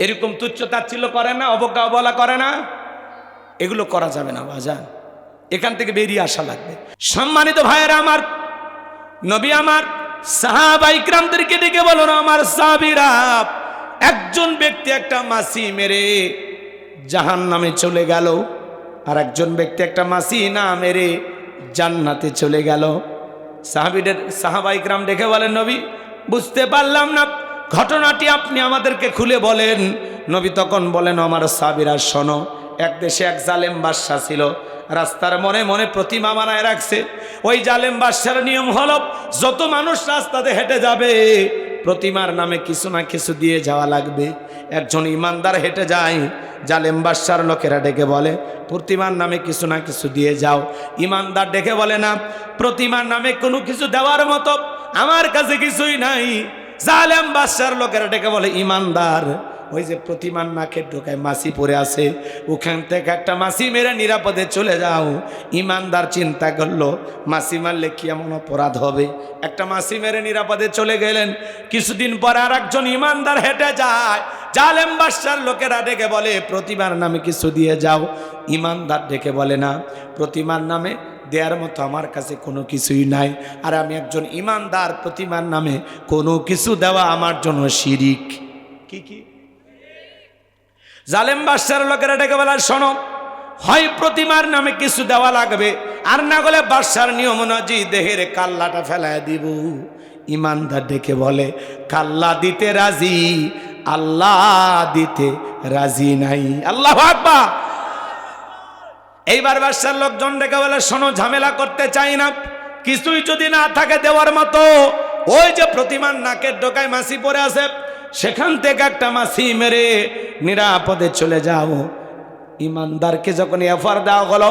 এরকম তুচ্ছ তাচ্ছিল্য করে না, অবজ্ঞা অবহেলা করে না, এগুলো করা যাবে না বাজান। এখান থেকে বেরিয়ে আসা লাগবে। সম্মানিত ভাইয়েরা আমার, নবী আমার সাহাবা ইকরামদেরকে ডেকে বলো না, আমার সাহাবীরা, একজন ব্যক্তি একটা মাছি মেরে জাহান্নামে চলে গেল, আর একজন ব্যক্তি একটা মাছি না মেরে জান্নাতে চলে গেল। সাহাবা ইকরাম ডেকে বলেন, নবী বুঝতে পারলাম না, ঘটনাটি আপনি আমাদেরকে খুলে বলেন। নবী তখন বলেন, আমার সাহাবীরা শোনো, এক দেশে এক জালেম বাদশা ছিল, রাস্তার মনে মনে প্রতিমা বানায় রাখছে। ওই জালেম বাদশার নিয়ম হলো, যত মানুষ রাস্তাতে হেঁটে যাবে প্রতিমার নামে কিছু না কিছু দিয়ে যাওয়া লাগবে। একজন ইমানদার হেঁটে যায়, জালেম বাদশার লোকেরা ডেকে বলে, প্রতিমার নামে কিছু না কিছু দিয়ে যাও। ইমানদার ডেকে বলে, না, প্রতিমার নামে কোনো কিছু দেওয়ার মতো আমার কাছে কিছুই নাই। জালেম বাদশার লোকেরা ডেকে বলে, ইমানদার, ওই যে প্রতিমার নাকের ঢোকায় মাছি পড়ে আছে, ওখান থেকে একটা মাছি মেরে নিরাপদে চলে যাও। ইমানদার চিন্তা করলো, মাছি মারলে কি এমন অপরাধ হবে? একটা মাছি মেরে নিরাপদে চলে গেলেন। কিছুদিন পরে আর একজন ইমানদার হেঁটে যায়, জালেম বাদশার লোকেরা ডেকে বলে, প্রতিমার নামে কিছু দিয়ে যাও। ইমানদার ডেকে বলে, না, প্রতিমার নামে দেওয়ার মতো আমার কাছে কোনো কিছুই নাই, আর আমি একজন ইমানদার, প্রতিমার নামে কোনো কিছু দেওয়া আমার জন্য শিরিক। কি কি? জালেম বাদশার লোকেরা ডেকে বলে, শোনো, হয় প্রতিমার নামে কিছু দেওয়া লাগবে, আর না হলে বাদশার নিয়ম অনুযায়ী দেহের কাল্লাটা ফেলায় দিব। ইমানদার ডেকে বলে, কাল্লা দিতে রাজি, আল্লাহ দিতে রাজি নাই। আল্লাহু আকবার। এইবার বাদশার লোকজন ডেকে বলে, শোনো, ঝামেলা করতে চাই না, কিছুই যদি না থাকে দেওয়ার মতো, ওই যে প্রতিমার নাকের ডোকায় মাছি পড়ে আছে, সেখান থেকে একটা মাছি মেরে নিরাপদে চলে যাও। ইমানদারকে যখন এফআর দেওয়া হলো,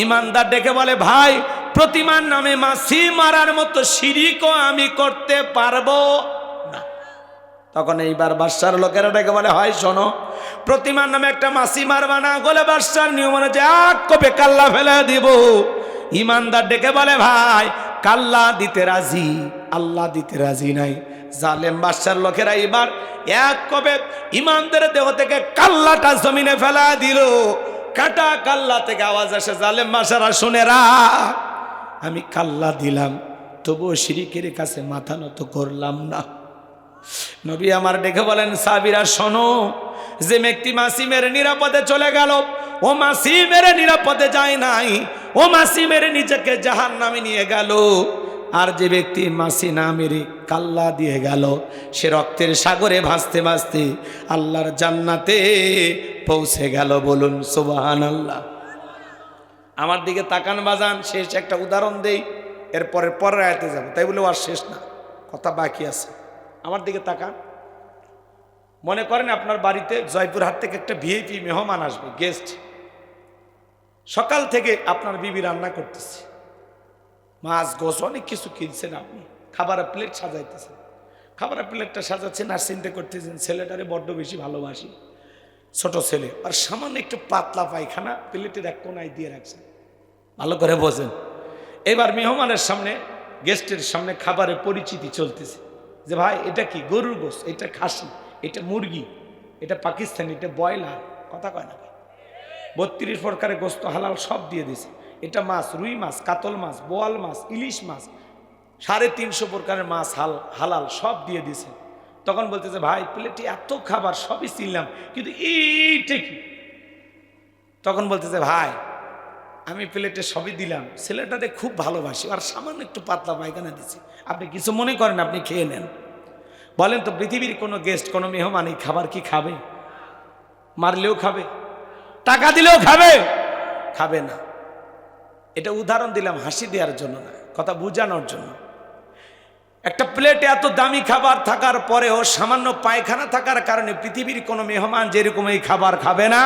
ইমানদার ডেকে বলে, ভাই, প্রতিমার নামে মাছি মারার মতো শিরিকও আমি করতে পারবো না। তখন এইবার বাদশার লোকেরা ডেকে বলে, হয় শোনো, প্রতিমার নামে একটা মাসি মারবা না। বলে বাদশার নিয়ম অনুযায়ী এক কোপে কাল্লা ফেলে দিব। ইমানদার ডেকে বলে, ভাই কাল্লা দিতে রাজি, আল্লাহ দিতে রাজি নাই। জালেম বাদশার লোকেরা এবার এক কোপে ইমানদার দেহ থেকে কাল্লাটা জমিনে ফেলা দিল। কাটা কাল্লা থেকে আওয়াজ আসে, জালেম বাদশারা শুনে রাখ, আমি কাল্লা দিলাম, তবুও শিরিকের কাছে মাথা নত করলাম না। নবী আমার ডেকে বলেন, সাহাবীরা শোনো, যে ব্যক্তি মাসি মেরে নিরাপদে চলে গেল, ও মাসি মেরে নিরাপদে যায় নাই, ও মাসি মেরে নিজেকে জাহান্নামে নিয়ে গেল। আর যে ব্যক্তি মাসি না মেরে কাল্লা দিয়ে গেল, সে রক্তের সাগরে ভাসতে ভাসতে আল্লাহর জান্নাতে পৌঁছে গেল। বলুন সুবহানাল্লাহ। আমার দিকে তাকান বাজান, শেষ একটা উদাহরণ দেই, এরপরে পরের আয়াতে যাব। তাই বলে আর শেষ না, কথা বাকি আছে। আমার দিকে তাকান। মনে করেন আপনার বাড়িতে জয়পুরহাট থেকে একটা ভিআইপি মেহমান আসবে, গেস্ট। সকাল থেকে আপনার বিবি রান্না করতেছে, মাছ গোছ অনেক কিছু কিনছেন, আপনি খাবারের প্লেট সাজাইতেছেন। খাবারের প্লেটটা সাজাচ্ছেন আর চিন্তা করতেছেন, ছেলেটারে বড্ড বেশি ভালোবাসি, ছোট ছেলে, আর সামান্য একটু পাতলা পায়খানা প্লেটের এক কোনায় দিয়ে রাখছেন। ভালো করে বোঝেন। এবার মেহমানের সামনে, গেস্টের সামনে খাবারের পরিচিতি চলতেছে, যে ভাই এটা কি গরুর গোশ, এটা খাসি, এটা মুরগি, এটা পাকিস্তানি, এটা ব্রয়লার, কথা কয় না, 32 প্রকারের গোস্ত হালাল সব দিয়ে দিছে। এটা মাছ, রুই মাছ, কাতল মাছ, বোয়াল মাছ, ইলিশ মাছ, 350 প্রকারের মাছ হালাল সব দিয়ে দিছে। তখন বলতেছে, ভাই প্লেটে এত খাবার সবই চিনলাম, কিন্তু এইটা কি? তখন বলতেছে, ভাই আমি প্লেটে সবই দিলাম, ছেলেটাতে খুব ভালোবাসি, আর সামান্য একটু পাতলা পায়খানা দিচ্ছি, আপনি কিছু মনে করেন, আপনি খেয়ে নেন। বলেন তো, পৃথিবীর কোনো গেস্ট, কোনো মেহমান এই খাবার কি খাবে? মারলেও খাবে, টাকা দিলেও খাবে? খাবে না। এটা উদাহরণ দিলাম হাসি দেওয়ার জন্য না, কথা বুঝানোর জন্য। একটা প্লেটে এত দামি খাবার থাকার পরেও সামান্য পায়খানা থাকার কারণে পৃথিবীর কোনো মেহমান যেরকম এই খাবার খাবে না।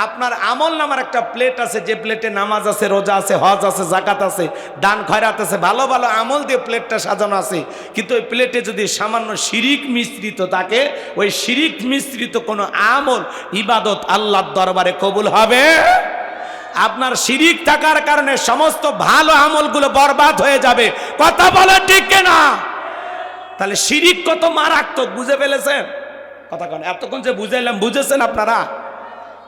আপনার আমল নামার একটা প্লেট আছে, যে প্লেটে নামাজ আছে, রোজা আছে, হজ আছে, জাকাত আছে, দান খয়রাত আছে, ভালো ভালো আমল দিয়ে প্লেটটা সাজানো আছে, কিন্তু ওই প্লেটে যদি সামান্য শিরিক মিশ্রিত থাকে, ওই শিরিক মিশ্রিত কোনো আমল, ইবাদত আল্লাহর দরবারে কবুল হবে। আপনার শিরিক থাকার কারণে সমস্ত ভালো আমলগুলো বরবাদ হয়ে যাবে, কথা বলে ঠিক না? তাহলে শিরিক কত মারাত্মক বুঝে ফেলেছেন? কথা কেন এতক্ষণ যে বুঝাইলাম, বুঝেছেন আপনারা?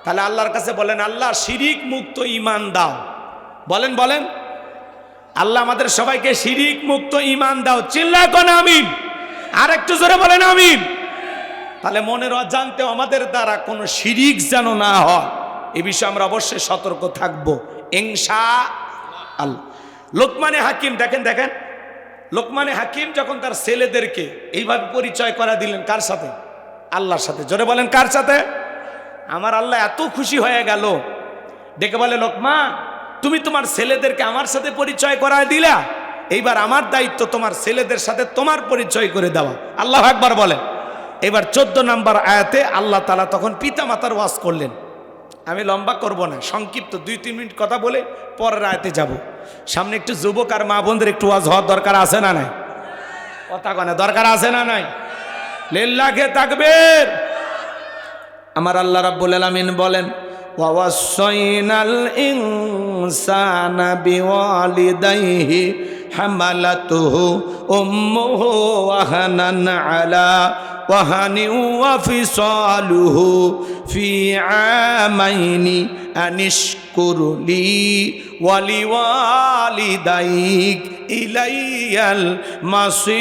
তাহলে আল্লাহর কাছে বলেন, আল্লাহ শিরিক মুক্ত ঈমান দাও। বলেন বলেন, আল্লাহ আমাদের সবাইকে শিরিক মুক্ত ঈমান দাও। চিল্লায় কোন আমিন? আর একটু জোরে বলেন আমিন। তাহলে মনের অজান্তে আমাদের দ্বারা কোনো শিরিক যেন না হয়, এ বিষয়ে আমরা অবশ্যই সতর্ক থাকবো ইনশাআল্লাহ। লোকমানে হাকিম, দেখেন লোকমানে হাকিম যখন তার ছেলেদেরকে এইভাবে পরিচয় করা দিলেন, কার সাথে? আল্লাহর সাথে। জোরে বলেন, কার সাথে? আমার আল্লাহ এত খুশি হয়ে গেল, ডেকে বলে, লোকমান তুমি তোমার ছেলেদেরকে আমার সাথে পরিচয় করায় দিলা, এইবার আমার দায়িত্ব তোমার ছেলেদের সাথে তোমার পরিচয় করে দেওয়া। আল্লাহু আকবার বলেন। এবার 14 নম্বর আয়াতে আল্লাহ তাআলা তখন পিতা মাতার ওয়াজ করলেন। আমি লম্বা করব না, সংক্ষিপ্ত 2-3 মিনিট কথা বলে পরের আয়াতে যাব। সামনে একটু যুবক আর মা বোনদের একটু ওয়াজ হওয়ার দরকার আছে না নাই? কথা কনে দরকার আছে না নাই? লিল্লাহি তাকবীর। আমার আল্লাহ রাব্বুল আলামিন বলেন, ওয়াসাইনাল ইনসানা বিওয়ালিদাইহি হামালাতুহু উম্মুহু ওয়াহানান আলা ওয়াহানি ওয়া ফিসালুহু ফি আমাইনি আনিশকুর লি ওয়া লিওয়ালিদাইক ইলাইয়াল মাসির।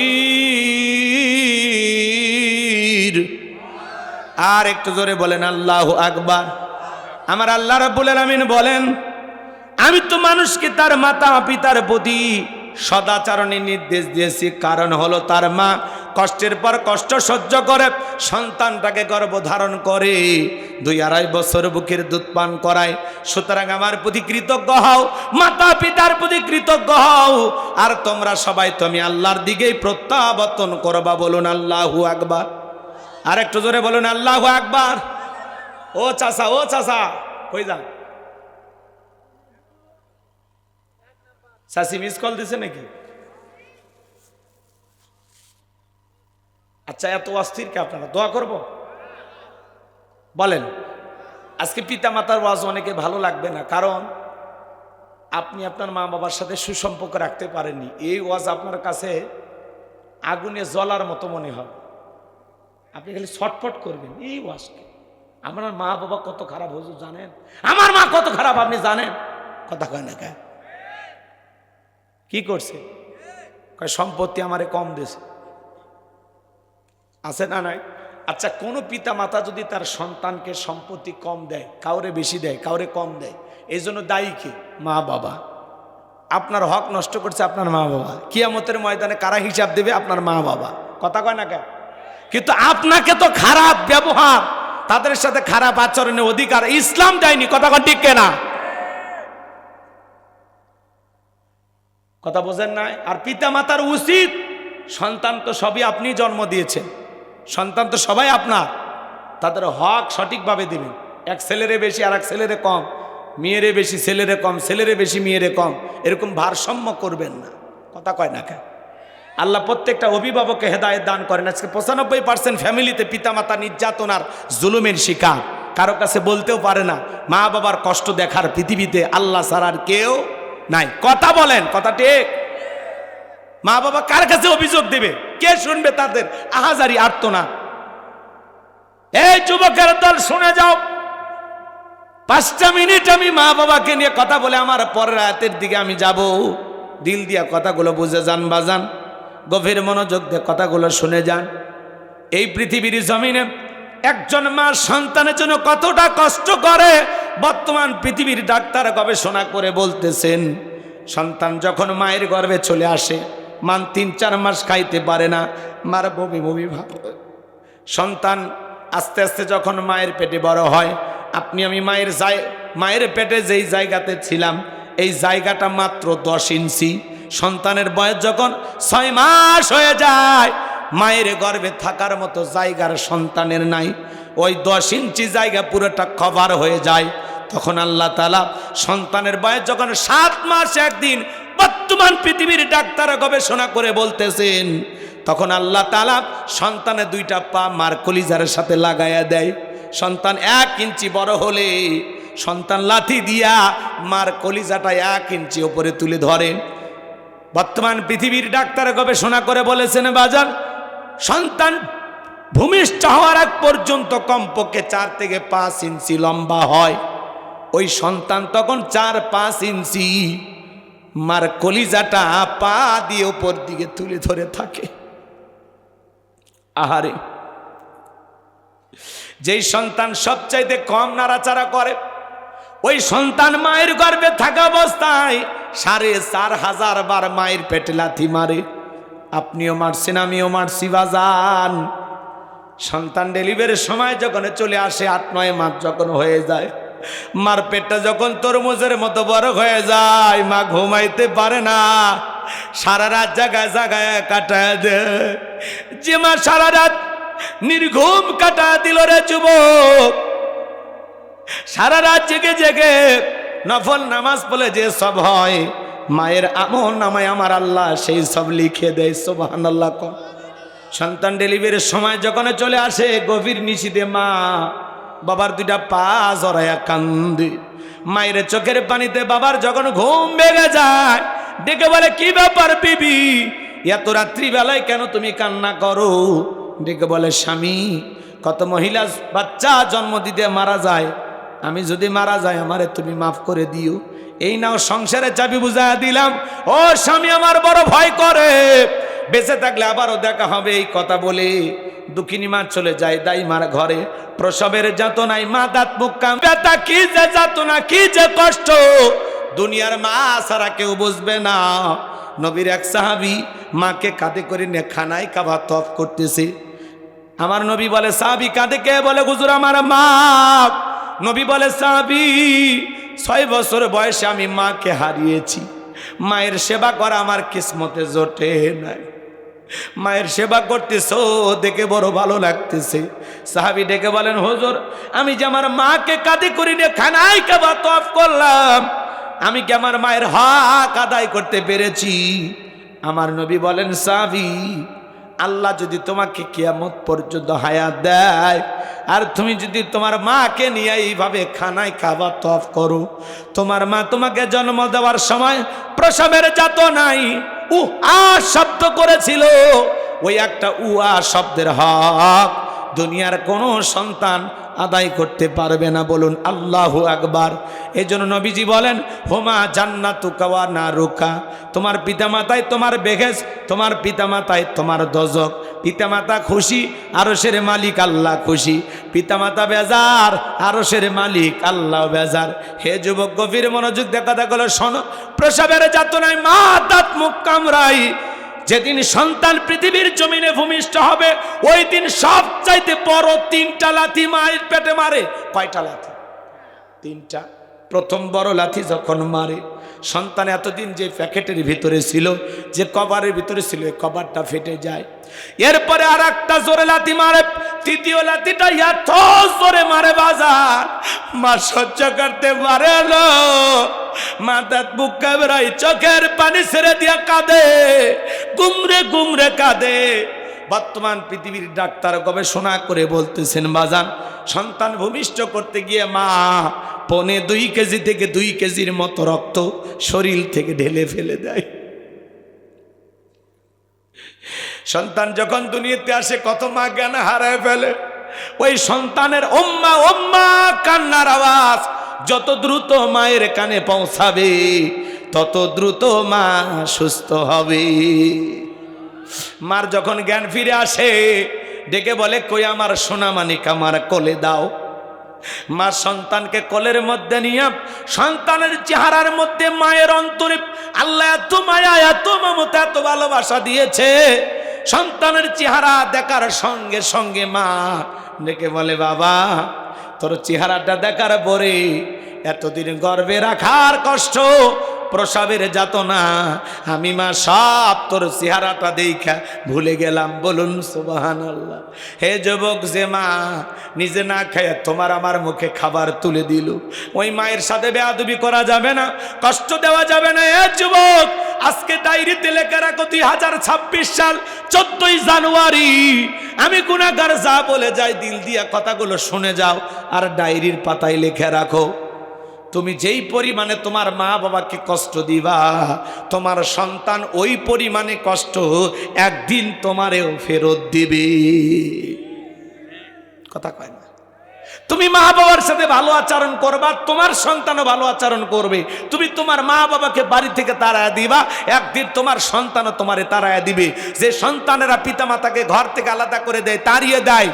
আর একটু জোরে বলেন আল্লাহু আকবার। আমার আল্লাহ রাব্বুল আলামিন বলেন, আমি তো মানুষকে তার মাতা পিতার প্রতি সদাচরণের নির্দেশ দিয়েছি, কারণ হলো তার মা কষ্টের পর কষ্ট সহ্য করে সন্তানটাকে গর্ভধারণ করে 2-2.5 বছর বুকের দুধ পান করায়। সুতরাং আমার প্রতি কৃতজ্ঞ হও, মাতা পিতার প্রতি কৃতজ্ঞ হও, আর তোমরা সবাই তুমি আল্লাহর দিকেই প্রত্যাবর্তন করবা। বলুন আল্লাহু আকবার। আর একটু জোরে বলুন আল্লাহু আকবার। ও চাচা কই যান? চাচি মিস কল দিছে নাকি? আচ্ছা, এত অস্থির কে আপনারা? দোয়া করব বলেন। আজকে পিতা মাতার ওয়াজ অনেকে ভালো লাগবে না, কারণ আপনি আপনার মা বাবার সাথে সুসম্পর্ক রাখতে পারেননি। এই ওয়াজ আপনার কাছে আগুনে জ্বলার মতো মনে হবে, আপনি খালি ছটফট করবেন এই ওয়াজকে। আপনার মা বাবা কত খারাপ হুজুর জানেন? আমার মা কত খারাপ আপনি জানেন? কথা কয় না কেন? কি করছে? সম্পত্তি আমারে কম দিয়েছে, আছে না নাই? আচ্ছা, কোনো পিতা মাতা যদি তার সন্তানকে সম্পত্তি কম দেয়, কাউরে বেশি দেয়, কাউরে কম দেয়, এই জন্য দায়ী কে? মা বাবা। আপনার হক নষ্ট করছে আপনার মা বাবা। কিয়ামতের ময়দানে কারা হিসাব দেবে? আপনার মা বাবা। কথা কয় না কেন? কিন্তু আপনাকে তো খারাপ ব্যবহার, তাদের সাথে খারাপ আচরণের অধিকার ইসলাম দেয়নি। কথা কয় ঠিক কেনা? কথা বোঝেন নাই? আর পিতা মাতার উচিত, সন্তান তো সবই আপনি জন্ম দিয়েছেন, সন্তান তো সবাই আপনার, তাদের হক সঠিকভাবে দিবেন। এক ছেলেরে বেশি আর এক ছেলেরে কম, মেয়েরে বেশি ছেলেরে কম, ছেলেরে বেশি মেয়েরে কম, এরকম ভারসাম্য করবেন না। কথা কয় না কেন? আল্লাহ প্রত্যেকটা অভিভাবককে হেদায়েত দান করেন। আজকে 95% ফ্যামিলিতে পিতামাতা নির্যাতন আর জুলুমের শিকার, কারো কাছে বলতেও পারে না। মা বাবার কষ্ট দেখার পৃথিবীতে আল্লাহ ছাড়া আর কেউ নাই। কথা বলেন, কথা ঠিক? মা বাবা কার কাছে অভিযোগ দেবে? কে শুনবে তাদের আহাজারি আর্তনাদ? এই যুবকের দল শুনে যাও, 5টা মিনিট আমি মা বাবাকে নিয়ে কথা বলে আমার পরের আয়াতের দিকে আমি যাব। দিল দিয়া কথাগুলো বুঝে যান বাজান, গভীর মনোযোগ দিয়ে কথাগুলো শুনে যান। এই পৃথিবীর জমিনে একজন মা সন্তানের জন্য কতটা কষ্ট করে, বর্তমান পৃথিবীর ডাক্তার গবেষণা করে বলতেছেন, সন্তান যখন মায়ের গর্ভে চলে আসে, মান 3-4 মাস খাইতে পারে না, মার বমি বমি ভাব। সন্তান আস্তে আস্তে যখন মায়ের পেটে বড় হয়, আপনি আমি মায়ের পেটে যেই জায়গাতে ছিলাম, এই জায়গাটা মাত্র 10 ইঞ্চি। সন্তানের বয়স যখন 6 মাস হয়ে যায়, মায়ের গর্ভে থাকার মতো জায়গার সন্তানের নাই, ওই 10 ইঞ্চি জায়গা পুরোটা কভার হয়ে যায়। তখন আল্লাহ তাআলা সন্তানের বয়স যখন 7 মাস 1 দিন, বর্তমান পৃথিবীর ডাক্তার গবেষণা করে বলতেছেন, তখন আল্লাহ তাআলা সন্তানের 2টা পা মার কলিজার সাথে লাগাইয়া দেয়। সন্তান 1 ইঞ্চি বড় হলে সন্তান লাথি দিয়া মার কলিজাটা 1 ইঞ্চি উপরে তুলে ধরে। বর্তমান পৃথিবীর ডাক্তার গবেষণা করে বলেছেন বাজান, সন্তান ভূমিষ্ঠ হওয়ার আগ পর্যন্ত কমপক্ষে 4 থেকে 5 ইঞ্চি লম্বা হয়। ওই সন্তান তখন 4-5 ইঞ্চি মার কলিজাটা পা দিয়ে উপর দিকে তুলে ধরে থাকে। আহারে, যেই সন্তান সবচাইতে কম নাড়াচাড়া করে, ওই সন্তান মায়ের গর্ভে থাকা অবস্থায় 4,500 বার মায়ের পেটে লাথি মারে। আপনিও মারছেন, আমিও মারছি বাজান। সন্তান ডেলিভারির সময় যখন চলে আসে, 8-9 মাস যখন হয়ে যায়, মার পেটটা যখন তরমুজের মতো বড় হয়ে যায়, মা ঘুমাইতে পারে না, সারা রাত জায়গায় জায়গায় কাটায় দেয়। যে মা সারা রাত নির্ঘুম কাটা দিল রে যুবক, সারা রাত জেগে জেগে নফল নামাজ পড়লে যে সব হয়, মায়ের আমল নামায় আমার আল্লাহ সেই সব লিখে দেয়। সুবহানাল্লাহ। সন্তান ডেলিভারির সময় যখন চলে আসে, গভীর নিশীথে মা বাবার 2টা পা জড়াইয়া কান্দে। মায়ের চোখের পানিতে বাবার যখন ঘুম ভেঙে যায়, ডেকে বলে, কি ব্যাপার বিবি, এত রাত্রিবেলায় কেন তুমি কান্না করো? ডেকে বলে, স্বামী, কত মহিলা বাচ্চা জন্ম দিতে মারা যায়, আমি যদি মারা যাই আমারে তুমি মাফ করে দিও। এই নাও সংসারে চাবি বুঝাইয়া দিলাম। ও স্বামী, আমার বড় ভয় করে, বেঁচে থাকলে আবারও দেখা হবে। এই কথা বলে দুঃখিনী মা চলে যায় দাইমার ঘরে। প্রসবের যাতনায় মা দাঁত মুখ কাম ব্যথা, কি যে যাতনা, কি যে কষ্ট, দুনিয়ার মা ছাড়া কেউ বুঝবে না। নবীর এক সাহাবী মাকে কাঁধে করে নিয়ে খানায় কাবা তফ করতেছে। আমার নবী বলে, সাহাবী কাঁধে কে? বলে, হুজুর আমার মা। নবী বলে, সাহাবী, 6 বছর বয়সে আমি মাকে হারিয়েছি, মায়ের সেবা করা আমার কিসমতে জোটে নাই। মায়ের সেবা করতেছো দেখে বড় ভালো লাগতেছে। সাহাবী ডেকে বলেন, হুজুর, আমি যে আমার মাকে কাঁধে করে নিয়ে খানায় কাবা তওয়াফ করলাম, আমি কি আমার মায়ের হক আদায় করতে পেরেছি? আমার নবী বলেন, সাহাবী, আল্লাহ যদি তোমাকে কিয়ামত পর্যন্ত হায়াত দেয়, আর তুমি যদি তোমার মাকে নিয়ে এইভাবে খানায় খাবার তফ করো, তোমার মা তোমাকে জন্ম দেওয়ার সময় প্রসবের যাতনাই শব্দ করেছিল, ওই একটা শব্দের হক দুনিয়ার কোনো সন্তান আদায় করতে পারবে না। বলুন আল্লাহু আকবার। এই জন্য নবীজি বলেন, হোমা জান্নাতুকা ওয়া নারুকা, তোমার পিতামাতাই তোমার বেহেশ, তোমার পিতামাতাই তোমার দোজখ। পিতামাতা খুশি, আরশের মালিক আল্লাহ খুশি। পিতামাতা বেজার, আরশের মালিক আল্লাহ বেজার। হে যুবক, গভীর মনোযোগ দিয়ে কথাগুলো শোনো। প্রসবের যাতনায় মা দাঁত মুখ কামড়াই, যেদিন সন্তান পৃথিবীর জমিনে ভূমিষ্ঠ হবে, ওই দিন সবচাইতে বড় 3টা লাথি মায়ের পেটে মারে। কয়টা লাথি? 3টা। প্রথম বড় লাথি যখন মারে, সন্তান এতদিন যে প্যাকেটের ভিতরে ছিল, যে কভারের ভিতরে ছিল, এই কভারটা ফেটে যায়। এরপরে আর একটা জোরে লাথি মারে, তৃতীয় লাথিটা এত জোরে মারে বাজার, মা সহ্য করতে পারে না। মাথার বুক কামড়াই, চোখের পানি ছেড়ে দিয়া কাঁদে, গুমরে গুমরে কাঁদে। বর্তমান পৃথিবীর ডাক্তার গবেষণা করে বলতেছেন, বাজান, সন্তান ভূমিষ্ঠ করতে গিয়ে মা 1.25 কেজি থেকে 2 কেজির মতো রক্ত শরীর থেকে ঢেলে ফেলে দেয়। সন্তান যখন দুনিয়াতে আসে, কত মা জ্ঞান হারায় ফেলে। ওই সন্তানের ওম্মা ওম্মা কান্নার আওয়াজ যত দ্রুত মায়ের কানে পৌঁছাবে, তত দ্রুত মা সুস্থ হবে। মার যখন জ্ঞান ফিরে আসে, ডেকে বলে, কই আমার সোনা মানিক, আমার কোলে দাও। মা সন্তানকে কোলের মধ্যে নিয়ে, সন্তানের চেহারার মধ্যে মায়ের অন্তরে আল্লাহ এত মায়া, এত মমতা, এত ভালোবাসা দিয়েছে। সন্তানের চেহারা দেখার সঙ্গে সঙ্গে মা ডেকে বলে, বাবা, তোর চেহারাটা দেখার পরে এতদিন গর্ভে রাখার কষ্ট, প্রসবের যাতনা, আমি মা সব তোর চেহারাটা দেখা ভুলে গেলাম। বলুন সুবহানাল্লাহ। হে যুবক, যে মা নিজে না খায় তোমার আমার মুখে খাবার তুলে দিল, ওই মায়ের সাথে বেয়াদবি করা যাবে না, কষ্ট দেওয়া যাবে না। হে যুবক, আজকে ডায়েরিতে লেখা রাখো 2026 সাল 14ই জানুয়ারি। আমি গুনাহগার, যা বলে যাই দিল দিয়া কথাগুলো শুনে যাও, আর ডায়েরির পাতায় লিখে রাখো, তুমি যেই পরিমাণে তোমার মা বাবাকে কষ্ট দিবা, তোমার সন্তান ওই পরিমাণে কষ্ট একদিন তোমারেও ফেরত দিবে। কথা কয় না? তুমি মা বাবার সাথে ভালো আচরণ করবা, তোমার সন্তানও ভালো আচরণ করবে। তুমি তোমার মা বাবাকে বাড়ি থেকে তাড়ায় দিবা, একদিন তোমার সন্তানও তোমারে তাড়ায় দিবে। যে সন্তানেরা পিতা মাতাকে ঘর থেকে আলাদা করে দেয়, তাড়িয়ে দেয়,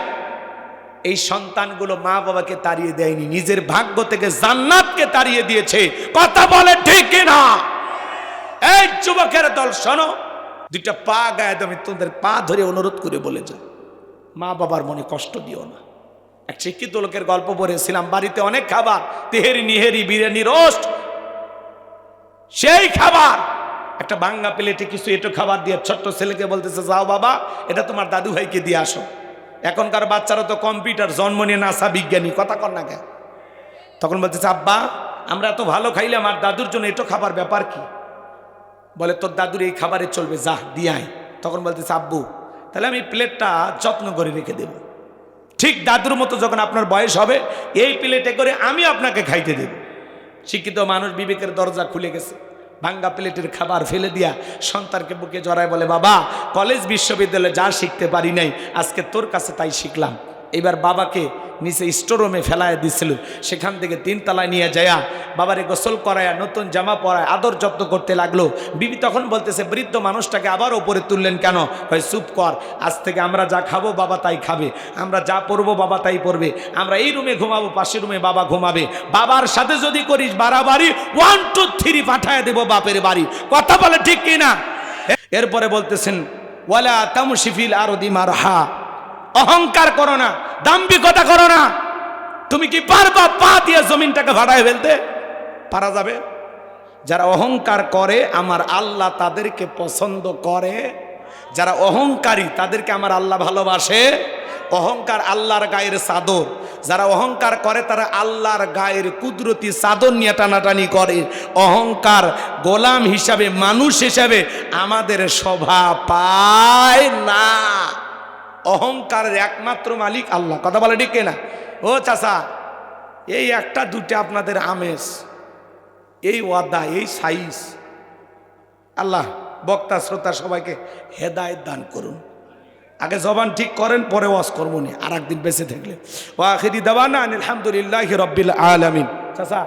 এই সন্তানগুলো মা বাবাকে তাড়িয়ে দেয়নি, নিজের ভাগ্য থেকে জান্নাতকে তাড়িয়ে দিয়েছে। কথা বলে ঠিক কিনা? এই যুবকের দল, শোনো, 2টা পা গায়ে আমি তোমাদের পা ধরে অনুরোধ করে বলে যাও, মা বাবার মনে কষ্ট দিও না। এক শিক্ষিত লোকের গল্প পড়েছিলাম, বাড়িতে অনেক খাবার, তেহেরি নিহেরি বিরিয়ানি রোস্ট, সেই খাবার একটা ভাঙ্গা প্লেটে কিছু এটো খাবার দিয়ে ছোট্ট ছেলেকে বলতেছে, যাও বাবা, এটা তোমার দাদু ভাইকে দিয়ে আসো। এখনকার বাচ্চারা তো কম্পিউটার, জন্ম নিয়ে নাসা বিজ্ঞানী, কথা কর না কেন? তখন বলতেছে, আব্বা, আমরা এত ভালো খাইলে আমার দাদুর জন্য এটো খাবার ব্যাপার কি? বলে, তোর দাদুর এই খাবারে চলবে, যা দিয়ে আয়। তখন বলতেছে, আব্বু, তাহলে আমি প্লেটটা যত্ন করে রেখে দেব, ঠিক দাদুর মতো যখন আপনার বয়স হবে এই প্লেটে করে আমি আপনাকে খাইতে দেব। শিক্ষিত মানুষ, বিবেকের দরজা খুলে গেছে, ভাঙ্গা প্লেটের খাবার ফেলে দিয়া সন্তানকে বুকে জড়ায় বলে, বাবা, কলেজ বিশ্ববিদ্যালয়ে যা শিখতে পারি নাই, আজকে তোর কাছে তাই শিখলাম। এবার বাবাকে নিচে স্টোররুমে ফেলায় দিছিল, সেখান থেকে 3 তলায় নিয়ে যায়া বাবারে গোসল করায়া, নতুন জামা পরায়, আদর যত্ন করতে লাগলো। বিবি তখন বলতেছে, বৃদ্ধ মানুষটাকে আবার ওপরে তুললেন কেন? ভাই চুপ কর, আজ থেকে আমরা যা খাবো বাবা তাই খাবে, আমরা যা পরবো বাবা তাই পরবে, আমরা এই রুমে ঘুমাবো, পাশের রুমে বাবা ঘুমাবে। বাবার সাথে যদি করিস বাড়াবাড়ি, 1 2 3 পাঠায় দেবো বাপের বাড়ি। কথা বলে ঠিক কিনা? এরপরে বলতেছেন, ওয়ালা তামশি ফিল আরদি মারহা, অহংকার করো না, দাম্ভিকতা করো না। তুমি কি পারবা পা দিয়ে জমিনটাকে ভাড়ায় ফেলতে? পারা যাবে? যারা অহংকার করে আমার আল্লাহ তাদেরকে পছন্দ করে, যারা অহংকারী তাদেরকে আমার আল্লাহ ভালোবাসে। অহংকার আল্লাহর গায়ের চাদর, যারা অহংকার করে তারা আল্লাহর গায়ের কুদরতি চাদর নিয়ে টানাটানি করে। অহংকার গোলাম হিসাবে, মানুষ হিসাবে আমাদের শোভা পায় না। অহংকারের একমাত্র মালিক আল্লাহ। কথা বলে ঠিক না? ও চাচা, এই একটা দুটো আপনাদের আমেজ, এই ওয়াদা, এই সাইজ, আল্লাহ বক্তা শ্রোতা সবাইকে হেদায়েত দান করুন। আগে জবান ঠিক করেন, পরে ওয়াজ করবো নি আর একদিন বেঁচে থাকলে। ও আখিরি দাওয়ানা আলহামদুলিল্লাহি রাব্বিল আলামিন। চাচা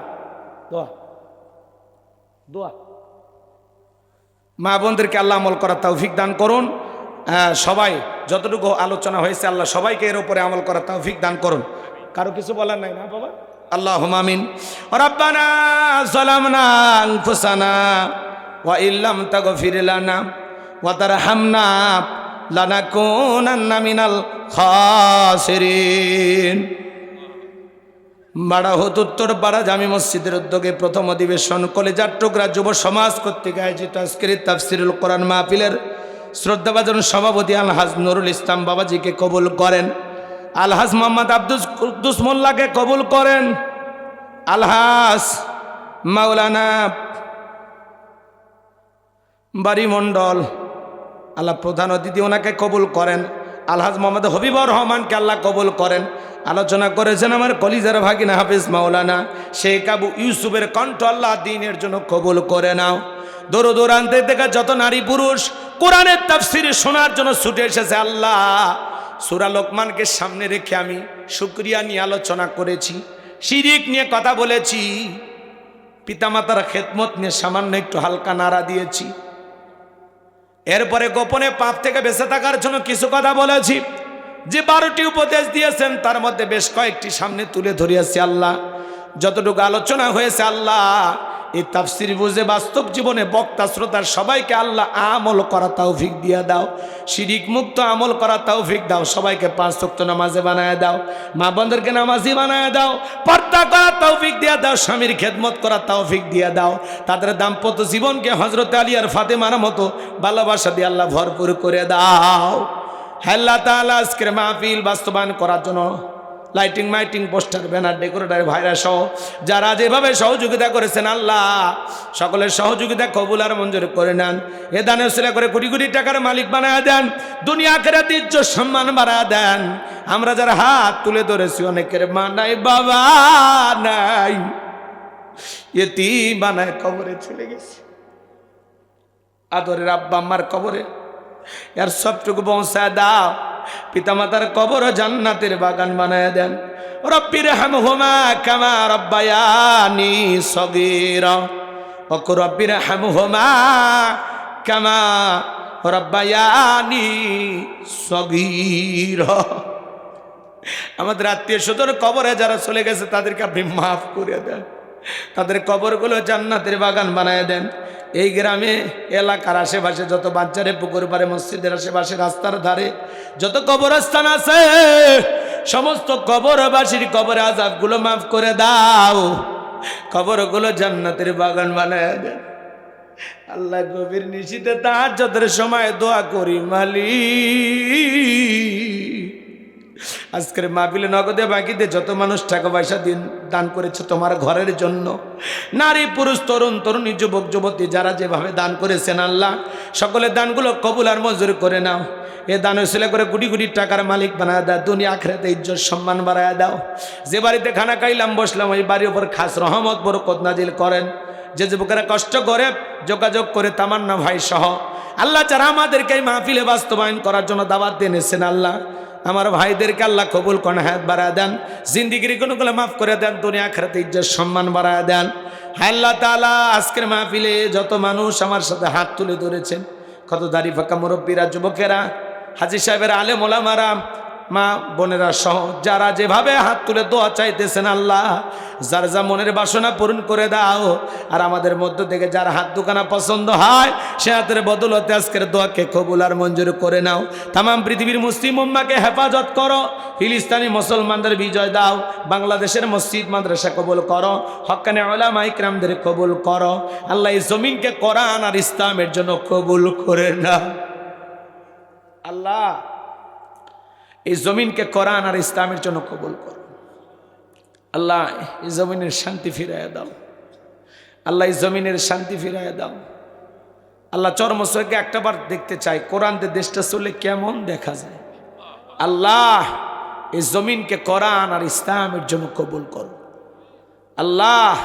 দোয়া দোয়া, মা বোনদেরকে আল্লাহ আমল করার তৌফিক দান করুন। সবাই যতটুকু আলোচনা হয়েছে আল্লাহ সবাইকে এর উপরে আমল করার তৌফিক দান করুন। কারো কিছু বলার নাই না বাবা? আল্লাহুম্মা আমিন। রব্বানা যালামনা আনফুসানা ওয়া ইল্লাম তাগফির লানা ওয়া তারহামনা লানাকুনান্না মিনাল খাসিরিন। বাড়াহত উত্তরপাড়া জামি মসজিদের উদ্যোগে প্রথম অধিবেশন কলেজার টুকরা যুব সমাজ কর্তৃক আয়োজিত আজকের তাফসিরুল কোরআন মাহফিলের শ্রদ্ধাভাজন সভাপতি আলহাজ নুরুল ইসলাম বাবাজিকে কবুল করেন। আলহাজ মোহাম্মদ আব্দুল কুদ্দুস মোল্লাকে কবুল করেন। আলহাজ মাওলানা বাড়ি মণ্ডল আল্লাহ প্রধান অতিথি, ওনাকে কবুল করেন। আলহাজ মোহাম্মদ হবিবুর রহমানকে আল্লাহ কবুল করেন। আলোচনা করেছেন আমার কলিজার ভাগিনা হাফিজ মাওলানা শেখ আবু ইউসুফের কণ্ঠ আল্লাহ দ্বীনের জন্য কবুল করে নাও। দূর দূরান্তে থেকে যত নারী পুরুষ কোরআনের তাফসীর শোনার জন্য ছুটে এসেছে, আল্লাহ সূরা লোকমানকে সামনে রেখে আমি শুকরিয়া নিয়ে আলোচনা করেছি, শিরিক নিয়ে কথা বলেছি, পিতামাতার খেদমত নিয়ে সামান্য একটু হালকা নাড়া দিয়েছি, এরপরে গোপনে পাপ থেকে বেঁচে থাকার জন্য কিছু কথা বলেছি। যে 12টি উপদেশ দিয়েছেন তার মধ্যে বেশ কয়েকটি সামনে তুলে ধরিয়েছি। আল্লাহ যতটুকু আলোচনা হয়েছে আল্লাহ এই তাফসীর বুঝে বাস্তব জীবনে বক্তা শ্রোতার সবাইকে আল্লাহ আমল করা তৌফিক দিয়ে দাও, শিরিক মুক্ত আমল করা তৌফিক দাও, সবাইকে 5 ওয়াক্ত নামাজে বানায় দাও, মা বোনদেরকে নামাজি বানায় দাও, পর্দা করা তৌফিক দিয়ে দাও, স্বামীর খেদমত করা তৌফিক দিয়ে দাও, তাদের দাম্পত্য জীবনকে হযরত আলী আর ফাতেমার মতো ভালোবাসা দিয়ে আল্লাহ ভরপুর করে দাও। আল্লাহ তাআলা আজকের মাহফিল বাস্তবায়ন করার জন্য লাইটিং মাইটিং পোস্টার ব্যানার ডেকোরেটর ভাইরা সহ যারা যেভাবে সহযোগিতা করেছেন আল্লাহ সকলের সহযোগিতা কবুল আর মঞ্জুর করে নেন। এ দানে উসিলা করে কোটি কোটি টাকার মালিক বানায় দেন, দুনিয়া আখিরাত ইজ্জত সম্মান বাড়ায় দেন। আমরা যারা হাত তুলে ধরেছি অনেকের মা নাই বাবা নাই, ইতিম বানায় কবরে চলে গেছে, আদরের আব্বা আম্মার কবরে এর সবটুকু পৌঁছায় দাও, পিতামাতার কবর জান্নাতের বাগান বানায় দেন। রব্বির হামহুমা কামা রব্বায়ানি সগীরা ওয়া রব্বির হামহুমা কামা রব্বায়ানি সগীরা। আমাদের আত্মীয় স্বজন কবরে যারা চলে গেছে তাদেরকে আপনি মাফ করে দেন, তাদের কবরগুলো জান্নাতের বাগান বানায় দেন। এই গ্রামে এলাকার আশেপাশে যত বাচ্চারে পুকুর পাড়ে মসজিদের আশেপাশে রাস্তার ধারে যত কবরস্থান আছে সমস্ত কবরবাসীর কবর আযাবগুলো মাফ করে দাও, কবরগুলো জান্নাতের বাগান বানায় দেন। আল্লাহ গভীর নিশিতে তাহাজ্জুদের সময় দোয়া করি মালিক আজকের মাহফিলে নগদে বাকিতে যত মানুষ টাকা পয়সা দান করেছে তোমার ঘরের জন্য, নারী পুরুষ তরুণ তরুণী যুবক যুবতী যারা যেভাবে দান করেছেন আল্লাহ সকলের দানগুলো কবুল আর মঞ্জুর করে নাও। এ দান উসিলা করে কোটি কোটি টাকার মালিক বানায় দাও, দুনিয়া আখিরাতে ইজ্জত সম্মান বাড়ায় দাও। যে বাড়িতে খানা খাইলাম বসলাম ওই বাড়ির উপর খাস রহমত বরকত নাজিল করেন। যে যুবকেরা কষ্ট করে যোগাযোগ করে তামান্না ভাই সহ আল্লাহ যারা আমাদেরকে এই মাহফিলে বাস্তবায়ন করার জন্য দাওয়াত এনেছেন আল্লাহ আমার ভাইদেরকে আল্লাহ কবুল করেন, হায়াত বাড়ায় দেন, জিন্দিগির গুণগুলো মাফ করে দেন, দুনিয়া আখিরাতে ইজ্জত সম্মান বাড়ায় দেন। আল্লাহ তাআলা আজকের মাহফিলে যত মানুষ আমার সাথে হাত তুলে ধরেছেন, কত দাড়ি ফাঁকা মুরব্বীরা, যুবকেরা, হাজী সাহেবের আলেম ওলামারা, মা বোনেরা সহ যারা যেভাবে হাত তুলে দোয়া চাইতেছেন আল্লাহ যার যা মনের বাসনা পূরণ করে দাও। আর আমাদের মধ্য থেকে যার হাত দুখানা পছন্দ হয় সে হাতের বদলতে আজকের দোয়াকে কবুল আর মঞ্জুর করে নাও। তামাম পৃথিবীর মুসলিম উম্মাহকে হেফাজত করো, ফিলিস্তিনি মুসলমানদের বিজয় দাও, বাংলাদেশের মসজিদ মাদ্রাসা কবুল করো, হক্কানে উলামা ইকরামদের কবুল করো। আল্লাহ এই জমিনকে কোরআন আর ইসলামের জন্য কবুল করে নাও। আল্লাহ এই জমিনকে কোরআন আর ইসলামের জন্য কবুল করো। আল্লাহ এই জমিনের শান্তি ফিরাইয়া দাও। আল্লাহ এই জমিনের শান্তি ফিরাইয়া দাও। আল্লাহ চরমসকে একটাবার দেখতে চাই কোরআন দিয়ে দেশটা চলে কেমন দেখা যায়। আল্লাহ এই জমিনকে কোরআন আর ইসলামের জন্য কবুল করো। আল্লাহ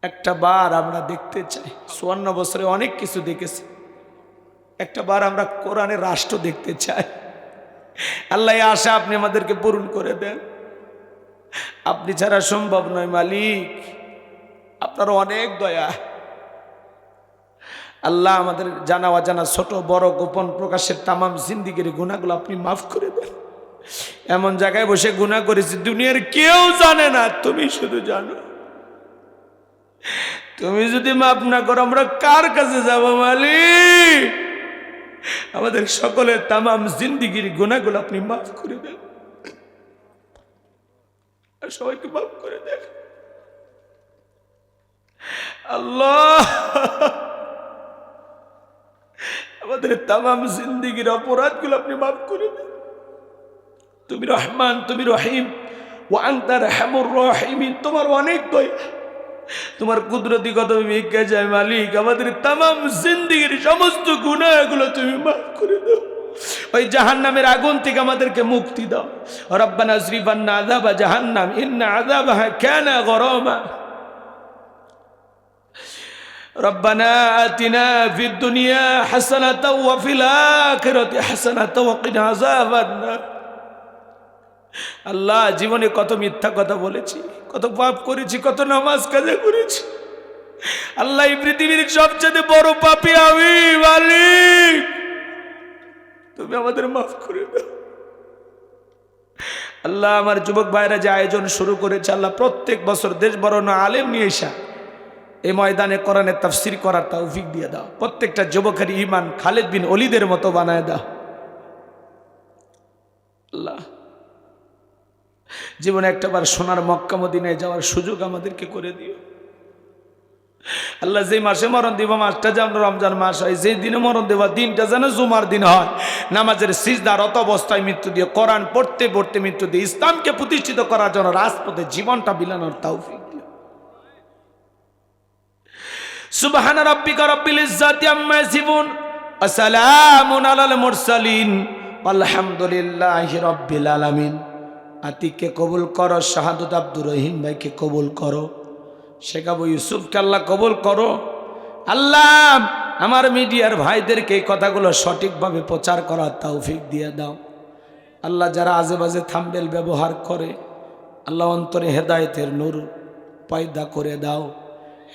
একটা বার আমরা দেখতে চাই, 54 বছরে অনেক কিছু দেখেছি, একটা বার আমরা কোরআনের রাষ্ট্র দেখতে চাই। আল্লাহ এই আশা আপনি আমাদেরকে পূরণ করে দেন। আপনি ছাড়া সম্ভব নয় মালিক, আপনার অনেক দয়া। আল্লাহ আমাদের জানা অজানা ছোট বড় গোপন প্রকাশের তামাম জিন্দিগির গুনাহগুলো আপনি মাফ করে দেন। এমন জায়গায় বসে গুনাহ করেছি দুনিয়ার কেউ জানে না, তুমি শুধু জানো। তুমি যদি মাফ না করো আমরা কার কাছে যাব মালিক? আমাদের সকলের তামাম জিন্দিগির গুনাহগুলো আপনি মাফ করে দেন, সবাইকে মাফ করে দেন। আল্লাহ আমাদের তামাম জিন্দিগির অপরাধগুলো আপনি মাফ করে দেন। তুমি রহমান, তুমি রহিম, ওয়া আনতা আরহামুর রাহিমিন। তোমার অনেক দয়া, তোমার কুদরতি কদমে ভিক্ষা চাই মালিক। আমাদের তামাম জিন্দিগির সমস্ত গুনাহগুলো তুমি মাফ করে দাও। ওই জাহান্নামের আগুন থেকে আমাদেরকে মুক্তি দাও। রব্বানা যরিফ আন্না আযাবা জাহান্নাম ইন্না আযাবাহা কানা গরামা। রব্বানা আতিনা ফিদ দুনিয়া হাসানাতাও ওয়া ফিল আখিরাতি হাসানাতাও ওয়া কিনা আযাবান নার। আল্লাহ জীবনে কত মিথ্যা কথা বলেছি, কত পাপ করেছি, কত নামাজ কাজা করেছি। আল্লাহ এই পৃথিবীর সবচেয়ে বড় পাপী আমি মালিক, তুমি আমাদের মাফ করে দাও। আল্লাহ আমার যুবক ভাইরা যে আয়োজন শুরু করেছে, আল্লাহ প্রত্যেক বছর দেশ বরণ আলেম নিয়ে এসা এই ময়দানে কোরআনের তাফসীর করার তৌফিক দিয়ে দাও। প্রত্যেকটা যুবকের ঈমান খালিদ বিন ওলীদের মতো বানায় দাও। আল্লাহ জীবনে একটাবার সোনার মক্কা মদিনায় যাওয়ার সুযোগ আমাদেরকে করে দিও। আল্লাহ যে মাসে মরণ দিব মাসটা যেন রমজান মাস হয়, যে দিনে মরণ দেওয়া দিনটা যেন জুমার দিন হয়। নামাজের সিজদারত অবস্থায় মৃত্যু দিয়ে, কোরআন পড়তে পড়তে মৃত্যু দিয়ে, ইসলামকে প্রতিষ্ঠিত করার জন্য রাজপথে জীবনটা বিলানোর তৌফিক দিও। সুবহান রাব্বিকা রাব্বিল ইজ্জাতি আম্মা ইয়াসিফুন ওয়া সালামুন আলাল মুরসালিন আলহামদুলিল্লাহি রাব্বিল আলামিন। আতিককে কবুল করো, শাহাদত আব্দুর রহিম ভাইকে কবুল করো, শেখ আবু ইউসুফকে আল্লাহ কবুল করো। আল্লাহ আমার মিডিয়ার ভাইদেরকে এই কথাগুলো সঠিকভাবে প্রচার করার তৌফিক দিয়ে দাও। আল্লাহ যারা আজে বাজে থাম্বনেল ব্যবহার করে, আল্লাহ অন্তরে হেদায়েতের নূর পয়দা করে দাও।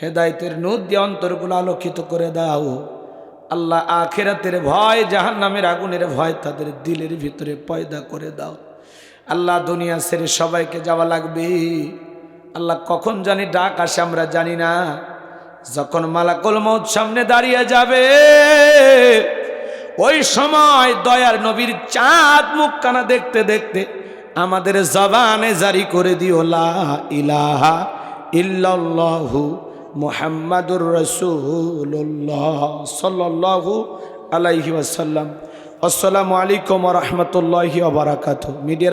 হেদায়েতের নূর দিয়ে অন্তরগুলো আলোকিত করে দাও। আল্লাহ আখিরাতের ভয়, জাহান্নামের আগুনের ভয় তাদের দিলের ভিতরে পয়দা করে দাও। আল্লাহ দুনিয়া ছেড়ে সবাইকে যাওয়া লাগবে। আল্লাহ কখন জানি ডাক আসে আমরা জানি না। যখন মালাকুল মউত সামনে দাঁড়িয়ে যাবে, ওই সময় দয়ার নবীর চাঁদ মুখখানা দেখতে দেখতে আমাদের জবানে জারি করে দিও লা ইলাহা ইল্লাল্লাহু মুহাম্মাদুর রাসূলুল্লাহ সাল্লাল্লাহু আলাইহি ওয়াসাল্লাম। আসসালামু আলাইকুম ওয়া রাহমাতুল্লাহি ওয়া বারাকাতুহু। মিডিয়া